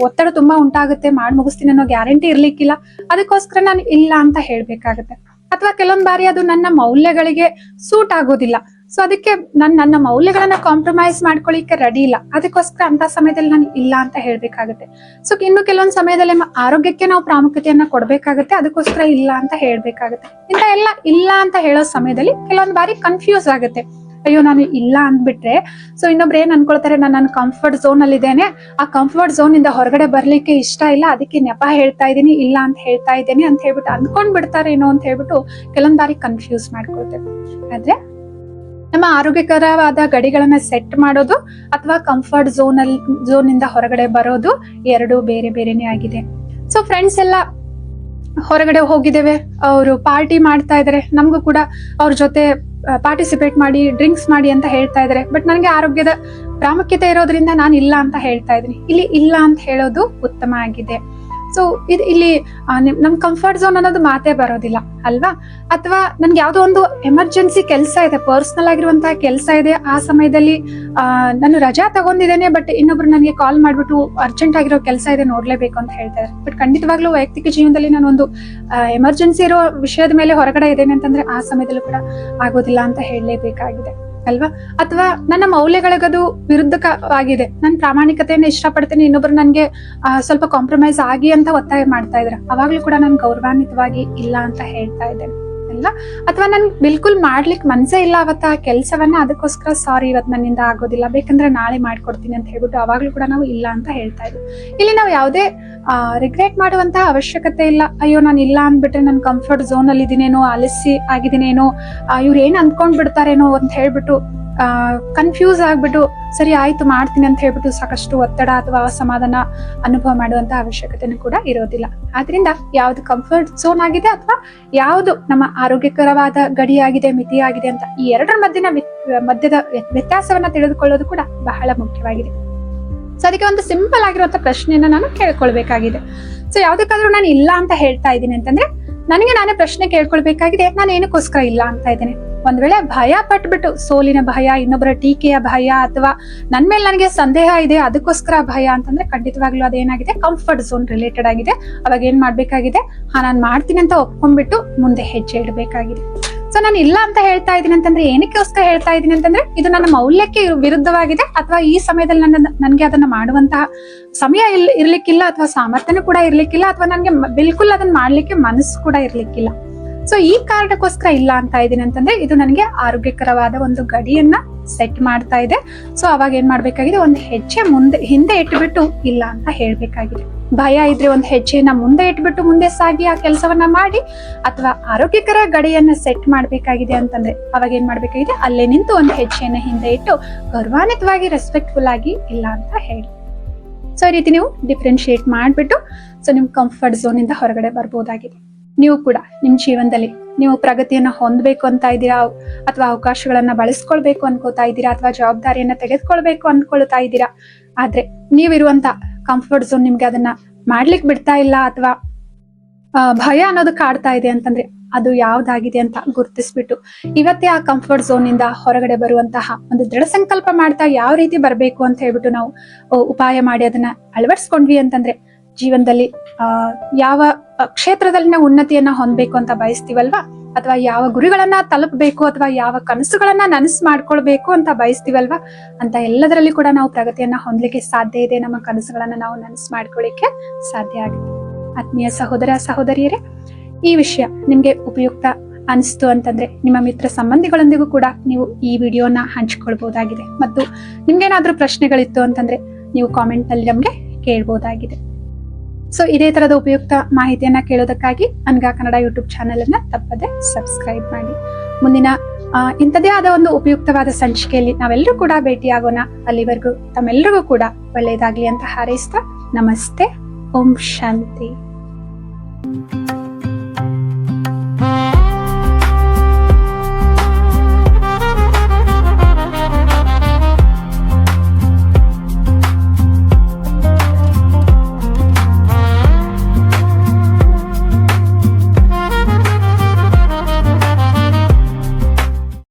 A: ಒತ್ತಡ ತುಂಬಾ ಉಂಟಾಗುತ್ತೆ, ಮಾಡಿ ಮುಗಿಸ್ತೀನಿ ಅನ್ನೋ ಗ್ಯಾರಂಟಿ ಇರ್ಲಿಕ್ಕಿಲ್ಲ, ಅದಕ್ಕೋಸ್ಕರ ನಾನು ಇಲ್ಲ ಅಂತ ಹೇಳ್ಬೇಕಾಗತ್ತೆ. ಅಥವಾ ಕೆಲವೊಂದ್ ಬಾರಿ ಅದು ನನ್ನ ಮೌಲ್ಯಗಳಿಗೆ ಸೂಟ್ ಆಗೋದಿಲ್ಲ, ಸೊ ಅದಕ್ಕೆ ನನ್ನ ಮೌಲ್ಯಗಳನ್ನ ಕಾಂಪ್ರಮೈಸ್ ಮಾಡ್ಕೊಳ್ಳಿಕ್ಕೆ ರೆಡಿ ಇಲ್ಲ, ಅದಕ್ಕೋಸ್ಕರ ಅಂತ ಸಮಯದಲ್ಲಿ ನಾನು ಇಲ್ಲ ಅಂತ ಹೇಳ್ಬೇಕಾಗತ್ತೆ. ಸೊ ಇನ್ನು ಕೆಲವೊಂದ್ ಸಮಯದಲ್ಲಿ ಆರೋಗ್ಯಕ್ಕೆ ನಾವು ಪ್ರಾಮುಖ್ಯತೆಯನ್ನ ಕೊಡ್ಬೇಕಾಗತ್ತೆ, ಅದಕ್ಕೋಸ್ಕರ ಇಲ್ಲ ಅಂತ ಹೇಳ್ಬೇಕಾಗತ್ತೆ. ಇಂತ ಎಲ್ಲ ಇಲ್ಲ ಅಂತ ಹೇಳೋ ಸಮಯದಲ್ಲಿ ಕೆಲವೊಂದ್ ಬಾರಿ ಕನ್ಫ್ಯೂಸ್ ಆಗುತ್ತೆ, ಅಯ್ಯೋ ನಾನು ಇಲ್ಲ ಅಂದ್ಬಿಟ್ರೆ ಸೊ ಇನ್ನೊಬ್ರು ಏನ್ ಅನ್ಕೊಳ್ತಾರೆ, ನನ್ನ ಕಂಫರ್ಟ್ ಝೋನ್ ಅಲ್ಲಿ ಇದ್ದೇನೆ, ಆ ಕಂಫರ್ಟ್ ಝೋನ್ ಇಂದ ಹೊರಗಡೆ ಬರ್ಲಿಕ್ಕೆ ಇಷ್ಟ ಇಲ್ಲ, ಅದಕ್ಕೆ ನೆಪ ಹೇಳ್ತಾ ಇದ್ದೀನಿ, ಇಲ್ಲ ಅಂತ ಹೇಳ್ತಾ ಇದ್ದೇನೆ ಅಂತ ಹೇಳ್ಬಿಟ್ಟು ಅನ್ಕೊಂಡ್ ಬಿಡ್ತಾರೇನೋ ಅಂತ ಹೇಳ್ಬಿಟ್ಟು ಕೆಲವೊಂದ್ ಬಾರಿ ಕನ್ಫ್ಯೂಸ್ ಮಾಡ್ಕೊಳ್ತೇವೆ. ಆದ್ರೆ ನಮ್ಮ ಆರೋಗ್ಯಕರವಾದ ಗಡಿಗಳನ್ನ ಸೆಟ್ ಮಾಡೋದು ಅಥವಾ ಕಂಫರ್ಟ್ ಝೋನ್ ಇಂದ ಹೊರಗಡೆ ಬರೋದು ಎರಡು ಬೇರೆ ಬೇರೆನೆ ಆಗಿದೆ. ಸೊ ಫ್ರೆಂಡ್ಸ್ ಎಲ್ಲ ಹೊರಗಡೆ ಹೋಗಿದ್ದೇವೆ, ಅವರು ಪಾರ್ಟಿ ಮಾಡ್ತಾ ಇದಾರೆ, ನಮಗೂ ಕೂಡ ಅವ್ರ ಜೊತೆ ಪಾರ್ಟಿಸಿಪೇಟ್ ಮಾಡಿ, ಡ್ರಿಂಕ್ಸ್ ಮಾಡಿ ಅಂತ ಹೇಳ್ತಾ ಇದಾರೆ, ಬಟ್ ನನಗೆ ಆರೋಗ್ಯದ ಪ್ರಾಮುಖ್ಯತೆ ಇರೋದ್ರಿಂದ ನಾನು ಇಲ್ಲ ಅಂತ ಹೇಳ್ತಾ ಇದ್ದೀನಿ. ಇಲ್ಲಿ ಇಲ್ಲ ಅಂತ ಹೇಳೋದು ಉತ್ತಮ ಆಗಿದೆ. ಸೊ ಇಲ್ಲಿ ನಮ್ ಕಂಫರ್ಟ್ ಝೋನ್ ಅನ್ನೋದು ಮಾತೇ ಬರೋದಿಲ್ಲ ಅಲ್ವಾ. ಅಥವಾ ನನ್ಗೆ ಯಾವ್ದೋ ಒಂದು ಎಮರ್ಜೆನ್ಸಿ ಕೆಲಸ ಇದೆ, ಪರ್ಸನಲ್ ಆಗಿರುವಂತಹ ಕೆಲಸ ಇದೆ, ಆ ಸಮಯದಲ್ಲಿ ನಾನು ರಜಾ ತಗೊಂಡಿದ್ದೇನೆ, ಬಟ್ ಇನ್ನೊಬ್ರು ನನಗೆ ಕಾಲ್ ಮಾಡ್ಬಿಟ್ಟು ಅರ್ಜೆಂಟ್ ಆಗಿರೋ ಕೆಲಸ ಇದೆ, ನೋಡ್ಲೇಬೇಕು ಅಂತ ಹೇಳ್ತಾರೆ. ಬಟ್ ಖಂಡಿತವಾಗ್ಲೂ ವೈಯಕ್ತಿಕ ಜೀವನದಲ್ಲಿ ನಾನು ಒಂದು ಎಮರ್ಜೆನ್ಸಿ ಇರೋ ವಿಷಯದ ಮೇಲೆ ಹೊರಗಡೆ ಇದ್ದೇನೆ ಅಂತಂದ್ರೆ ಆ ಸಮಯದಲ್ಲೂ ಕೂಡ ಆಗೋದಿಲ್ಲ ಅಂತ ಹೇಳಲೇಬೇಕಾಗಿದೆ ಅಲ್ವಾ. ಅಥವಾ ನನ್ನ ಮೌಲ್ಯಗಳಿಗದು ವಿರುದ್ಧವಾಗಿದೆ, ನಾನು ಪ್ರಾಮಾಣಿಕತೆಯನ್ನು ಇಷ್ಟಪಡ್ತೇನೆ, ಇನ್ನೊಬ್ರು ನನ್ಗೆ ಸ್ವಲ್ಪ ಕಾಂಪ್ರಮೈಸ್ ಆಗಿ ಅಂತ ಒತ್ತಾಯ ಮಾಡ್ತಾ ಇದ್ರೆ ಅವಾಗ್ಲೂ ಕೂಡ ನಾನು ಗೌರವಾನ್ವಿತವಾಗಿ ಇಲ್ಲ ಅಂತ ಹೇಳ್ತಾ ಇದ್ದೇನೆ ಅಲ್ಲ. ಅಥವಾ ನನ್ ಬಿಲ್ಕುಲ್ ಮಾಡ್ಲಿಕ್ಕೆ ಮನ್ಸೇ ಇಲ್ಲ ಅವತ್ತ ಆ ಕೆಲ್ಸವನ್ನ, ಅದಕ್ಕೋಸ್ಕರ ಸಾರಿ ಇವತ್ತು ನನ್ನಿಂದ ಆಗೋದಿಲ್ಲ, ಬೇಕಂದ್ರೆ ನಾಳೆ ಮಾಡ್ಕೊಡ್ತೀನಿ ಅಂತ ಹೇಳ್ಬಿಟ್ಟು ಅವಾಗ್ಲೂ ಕೂಡ ನಾವು ಇಲ್ಲ ಅಂತ ಹೇಳ್ತಾ ಇದ್ವಿ. ಇಲ್ಲಿ ನಾವು ಯಾವುದೇ ರಿಗ್ರೆಟ್ ಮಾಡುವಂತಹ ಅವಶ್ಯಕತೆ ಇಲ್ಲ. ಅಯ್ಯೋ ನಾನು ಇಲ್ಲ ಅಂದ್ಬಿಟ್ರೆ ನನ್ನ ಕಂಫರ್ಟ್ ಝೋನ್ ಅಲ್ಲಿ ಇದೀನೇನೋ, ಆಲಸ್ಯ ಆಗಿದ್ದೀನೇನೋ, ಇವ್ರು ಏನ್ ಅಂದ್ಕೊಂಡ್ ಬಿಡ್ತಾರೇನೋ ಅಂತ ಹೇಳ್ಬಿಟ್ಟು ಕನ್ಫ್ಯೂಸ್ ಆಗ್ಬಿಟ್ಟು ಸರಿ ಆಯ್ತು ಮಾಡ್ತೀನಿ ಅಂತ ಹೇಳ್ಬಿಟ್ಟು ಸಾಕಷ್ಟು ಒತ್ತಡ ಅಥವಾ ಅಸಮಾಧಾನ ಅನುಭವ ಮಾಡುವಂತ ಅವಶ್ಯಕತೆನೂ ಕೂಡ ಇರೋದಿಲ್ಲ. ಆದ್ರಿಂದ ಯಾವ್ದು ಕಂಫರ್ಟ್ ಝೋನ್ ಆಗಿದೆ ಅಥವಾ ಯಾವ್ದು ನಮ್ಮ ಆರೋಗ್ಯಕರವಾದ ಗಡಿಯಾಗಿದೆ, ಮಿತಿಯಾಗಿದೆ ಅಂತ ಈ ಎರಡರ ಮಧ್ಯದ ವ್ಯತ್ಯಾಸವನ್ನ ತಿಳಿದುಕೊಳ್ಳೋದು ಕೂಡ ಬಹಳ ಮುಖ್ಯವಾಗಿದೆ. ಸೊ ಅದಕ್ಕೆ ಒಂದು ಸಿಂಪಲ್ ಆಗಿರುವಂತ ಪ್ರಶ್ನೆಯನ್ನ ನಾನು ಕೇಳ್ಕೊಳ್ಬೇಕಾಗಿದೆ. ಸೊ ಯಾವ್ದಕ್ಕಾದ್ರೂ ನಾನು ಇಲ್ಲ ಅಂತ ಹೇಳ್ತಾ ಇದ್ದೀನಿ ಅಂತಂದ್ರೆ ನನಗೆ ನಾನೇ ಪ್ರಶ್ನೆ ಕೇಳ್ಕೊಳ್ಬೇಕಾಗಿದೆ, ನಾನು ಏನಕ್ಕೋಸ್ಕರ ಇಲ್ಲ ಅಂತ ಇದ್ದೇನೆ. ಒಂದ್ ವೇಳೆ ಭಯ ಪಟ್ಬಿಟ್ಟು, ಸೋಲಿನ ಭಯ, ಇನ್ನೊಬ್ಬರ ಟೀಕೆಯ ಭಯ, ಅಥವಾ ನನ್ ಮೇಲೆ ನನಗೆ ಸಂದೇಹ ಇದೆ ಅದಕ್ಕೋಸ್ಕರ ಭಯ ಅಂತಂದ್ರೆ ಖಂಡಿತವಾಗ್ಲೂ ಅದೇನಾಗಿದೆ, ಕಂಫರ್ಟ್ ಝೋನ್ ರಿಲೇಟೆಡ್ ಆಗಿದೆ. ಅವಾಗ ಏನ್ ಮಾಡ್ಬೇಕಾಗಿದೆ, ನಾನ್ ಮಾಡ್ತೀನಿ ಅಂತ ಒಪ್ಕೊಂಡ್ಬಿಟ್ಟು ಮುಂದೆ ಹೆಜ್ಜೆ ಇಡಬೇಕಾಗಿದೆ. ಸೊ ನಾನು ಇಲ್ಲ ಅಂತ ಹೇಳ್ತಾ ಇದ್ದೀನಿ ಅಂತಂದ್ರೆ ಏನಕ್ಕೋಸ್ಕರ ಹೇಳ್ತಾ ಇದ್ದೀನಿ ಅಂತಂದ್ರೆ ಇದು ನನ್ನ ಮೌಲ್ಯಕ್ಕೆ ವಿರುದ್ಧವಾಗಿದೆ, ಅಥವಾ ಈ ಸಮಯದಲ್ಲಿ ನನ್ಗೆ ಅದನ್ನ ಮಾಡುವಂತಹ ಸಮಯ ಇರ್ಲಿಕ್ಕಿಲ್ಲ, ಅಥವಾ ಸಾಮರ್ಥ್ಯನೂ ಕೂಡ ಇರ್ಲಿಕ್ಕಿಲ್ಲ, ಅಥವಾ ನನ್ಗೆ ಬಿಲ್ಕುಲ್ ಅದನ್ನ ಮಾಡ್ಲಿಕ್ಕೆ ಮನಸ್ಸು ಕೂಡ ಇರ್ಲಿಕ್ಕಿಲ್ಲ. ಸೊ ಈ ಕಾರಣಕ್ಕೋಸ್ಕರ ಇಲ್ಲ ಅಂತ ಇದ್ದೀನಿ ಅಂತಂದ್ರೆ ಇದು ನನಗೆ ಆರೋಗ್ಯಕರವಾದ ಒಂದು ಗಡಿಯನ್ನ ಸೆಟ್ ಮಾಡ್ತಾ ಇದೆ. ಸೊ ಅವಾಗ ಏನ್ ಮಾಡ್ಬೇಕಾಗಿದೆ, ಒಂದು ಹೆಜ್ಜೆ ಹಿಂದೆ ಇಟ್ಬಿಟ್ಟು ಇಲ್ಲ ಅಂತ ಹೇಳ್ಬೇಕಾಗಿದೆ. ಭಯ ಇದ್ರೆ ಒಂದು ಹೆಜ್ಜೆಯನ್ನ ಮುಂದೆ ಇಟ್ಬಿಟ್ಟು ಮುಂದೆ ಸಾಗಿ ಆ ಕೆಲಸವನ್ನ ಮಾಡಿ, ಅಥವಾ ಆರೋಗ್ಯಕರ ಗಡಿಯನ್ನ ಸೆಟ್ ಮಾಡ್ಬೇಕಾಗಿದೆ ಅಂತಂದ್ರೆ ಅವಾಗ ಏನ್ ಮಾಡ್ಬೇಕಾಗಿದೆ, ಅಲ್ಲೇ ನಿಂತು ಒಂದು ಹೆಜ್ಜೆಯನ್ನ ಹಿಂದೆ ಇಟ್ಟು ಗೌರವಾನ್ವಿತವಾಗಿ ರೆಸ್ಪೆಕ್ಟ್ಫುಲ್ ಆಗಿ ಇಲ್ಲ ಅಂತ ಹೇಳಿ. ಸೊ ಈ ರೀತಿ ನೀವು ಡಿಫ್ರೆನ್ಶಿಯೇಟ್ ಮಾಡ್ಬಿಟ್ಟು ಸೊ ನಿಮ್ ಕಂಫರ್ಟ್ ಝೋನ್ ಇಂದ ಹೊರಗಡೆ ಬರ್ಬೋದಾಗಿದೆ. ನೀವು ಕೂಡ ನಿಮ್ ಜೀವನದಲ್ಲಿ ನೀವು ಪ್ರಗತಿಯನ್ನ ಹೊಂದಬೇಕು ಅಂತ ಇದ್ದೀರಾ, ಅಥವಾ ಅವಕಾಶಗಳನ್ನ ಬಳಸ್ಕೊಳ್ಬೇಕು ಅನ್ಕೋತಾ ಇದ್ದೀರಾ, ಅಥವಾ ಜವಾಬ್ದಾರಿಯನ್ನ ತೆಗೆದುಕೊಳ್ಬೇಕು ಅನ್ಕೊಳ್ತಾ ಇದ್ದೀರಾ, ಆದ್ರೆ ನೀವಿರುವಂತ ಕಂಫರ್ಟ್ ಝೋನ್ ನಿಮ್ಗೆ ಅದನ್ನ ಮಾಡ್ಲಿಕ್ಕೆ ಬಿಡ್ತಾ ಇಲ್ಲ, ಅಥವಾ ಭಯ ಅನ್ನೋದು ಕಾಡ್ತಾ ಇದೆ ಅಂತಂದ್ರೆ ಅದು ಯಾವ್ದಾಗಿದೆ ಅಂತ ಗುರುತಿಸ್ಬಿಟ್ಟು ಇವತ್ತೇ ಆ ಕಂಫರ್ಟ್ ಝೋನ್ ಇಂದ ಹೊರಗಡೆ ಬರುವಂತಹ ಒಂದು ದೃಢ ಸಂಕಲ್ಪ ಮಾಡ್ತಾ ಯಾವ ರೀತಿ ಬರ್ಬೇಕು ಅಂತ ಹೇಳ್ಬಿಟ್ಟು ನಾವು ಉಪಾಯ ಮಾಡಿ ಅದನ್ನ ಅಳವಡಿಸ್ಕೊಂಡ್ವಿ ಅಂತಂದ್ರೆ ಜೀವನದಲ್ಲಿ ಯಾವ ಕ್ಷೇತ್ರದಲ್ಲಿ ನಾವು ಉನ್ನತಿಯನ್ನ ಹೊಂದಬೇಕು ಅಂತ ಬಯಸ್ತೀವಲ್ವಾ, ಅಥವಾ ಯಾವ ಗುರಿಗಳನ್ನ ತಲುಪಬೇಕು, ಅಥವಾ ಯಾವ ಕನಸುಗಳನ್ನ ನನಸು ಮಾಡ್ಕೊಳ್ಬೇಕು ಅಂತ ಬಯಸ್ತೀವಲ್ವಾ, ಅಂತ ಎಲ್ಲದರಲ್ಲಿ ಕೂಡ ನಾವು ಪ್ರಗತಿಯನ್ನ ಹೊಂದಲಿಕ್ಕೆ ಸಾಧ್ಯ ಇದೆ. ನಮ್ಮ ಕನಸುಗಳನ್ನ ನಾವು ನನಸು ಮಾಡ್ಕೊಳ್ಳಿಕ್ಕೆ ಸಾಧ್ಯ ಆಗುತ್ತೆ. ಆತ್ಮೀಯ ಸಹೋದರ ಸಹೋದರಿಯರೇ, ಈ ವಿಷಯ ನಿಮ್ಗೆ ಉಪಯುಕ್ತ ಅನಿಸ್ತು ಅಂತಂದ್ರೆ ನಿಮ್ಮ ಮಿತ್ರ ಸಂಬಂಧಿಗಳೊಂದಿಗೂ ಕೂಡ ನೀವು ಈ ವಿಡಿಯೋನ ಹಂಚ್ಕೊಳ್ಬಹುದಾಗಿದೆ. ಮತ್ತು ನಿಮ್ಗೇನಾದ್ರೂ ಪ್ರಶ್ನೆಗಳಿತ್ತು ಅಂತಂದ್ರೆ ನೀವು ಕಾಮೆಂಟ್ ನಲ್ಲಿ ನಮ್ಗೆ ಕೇಳ್ಬಹುದಾಗಿದೆ. ಸೊ ಇದೇ ತರದ ಉಪಯುಕ್ತ ಮಾಹಿತಿಯನ್ನ ಕೇಳೋದಕ್ಕಾಗಿ ಅನ್ಗಾ ಕನ್ನಡ ಯೂಟ್ಯೂಬ್ ಚಾನೆಲ್ ಅನ್ನ ತಪ್ಪದೆ ಸಬ್ಸ್ಕ್ರೈಬ್ ಮಾಡಿ. ಮುಂದಿನ ಇಂಥದೇ ಆದ ಒಂದು ಉಪಯುಕ್ತವಾದ ಸಂಚಿಕೆಯಲ್ಲಿ ನಾವೆಲ್ಲರೂ ಕೂಡ ಭೇಟಿಯಾಗೋಣ. ಅಲ್ಲಿವರೆಗೂ ತಮ್ಮೆಲ್ಲರಿಗೂ ಕೂಡ ಒಳ್ಳೆಯದಾಗ್ಲಿ ಅಂತ ಹಾರೈಸ್ತಾ ನಮಸ್ತೆ. ಓಂ ಶಾಂತಿ.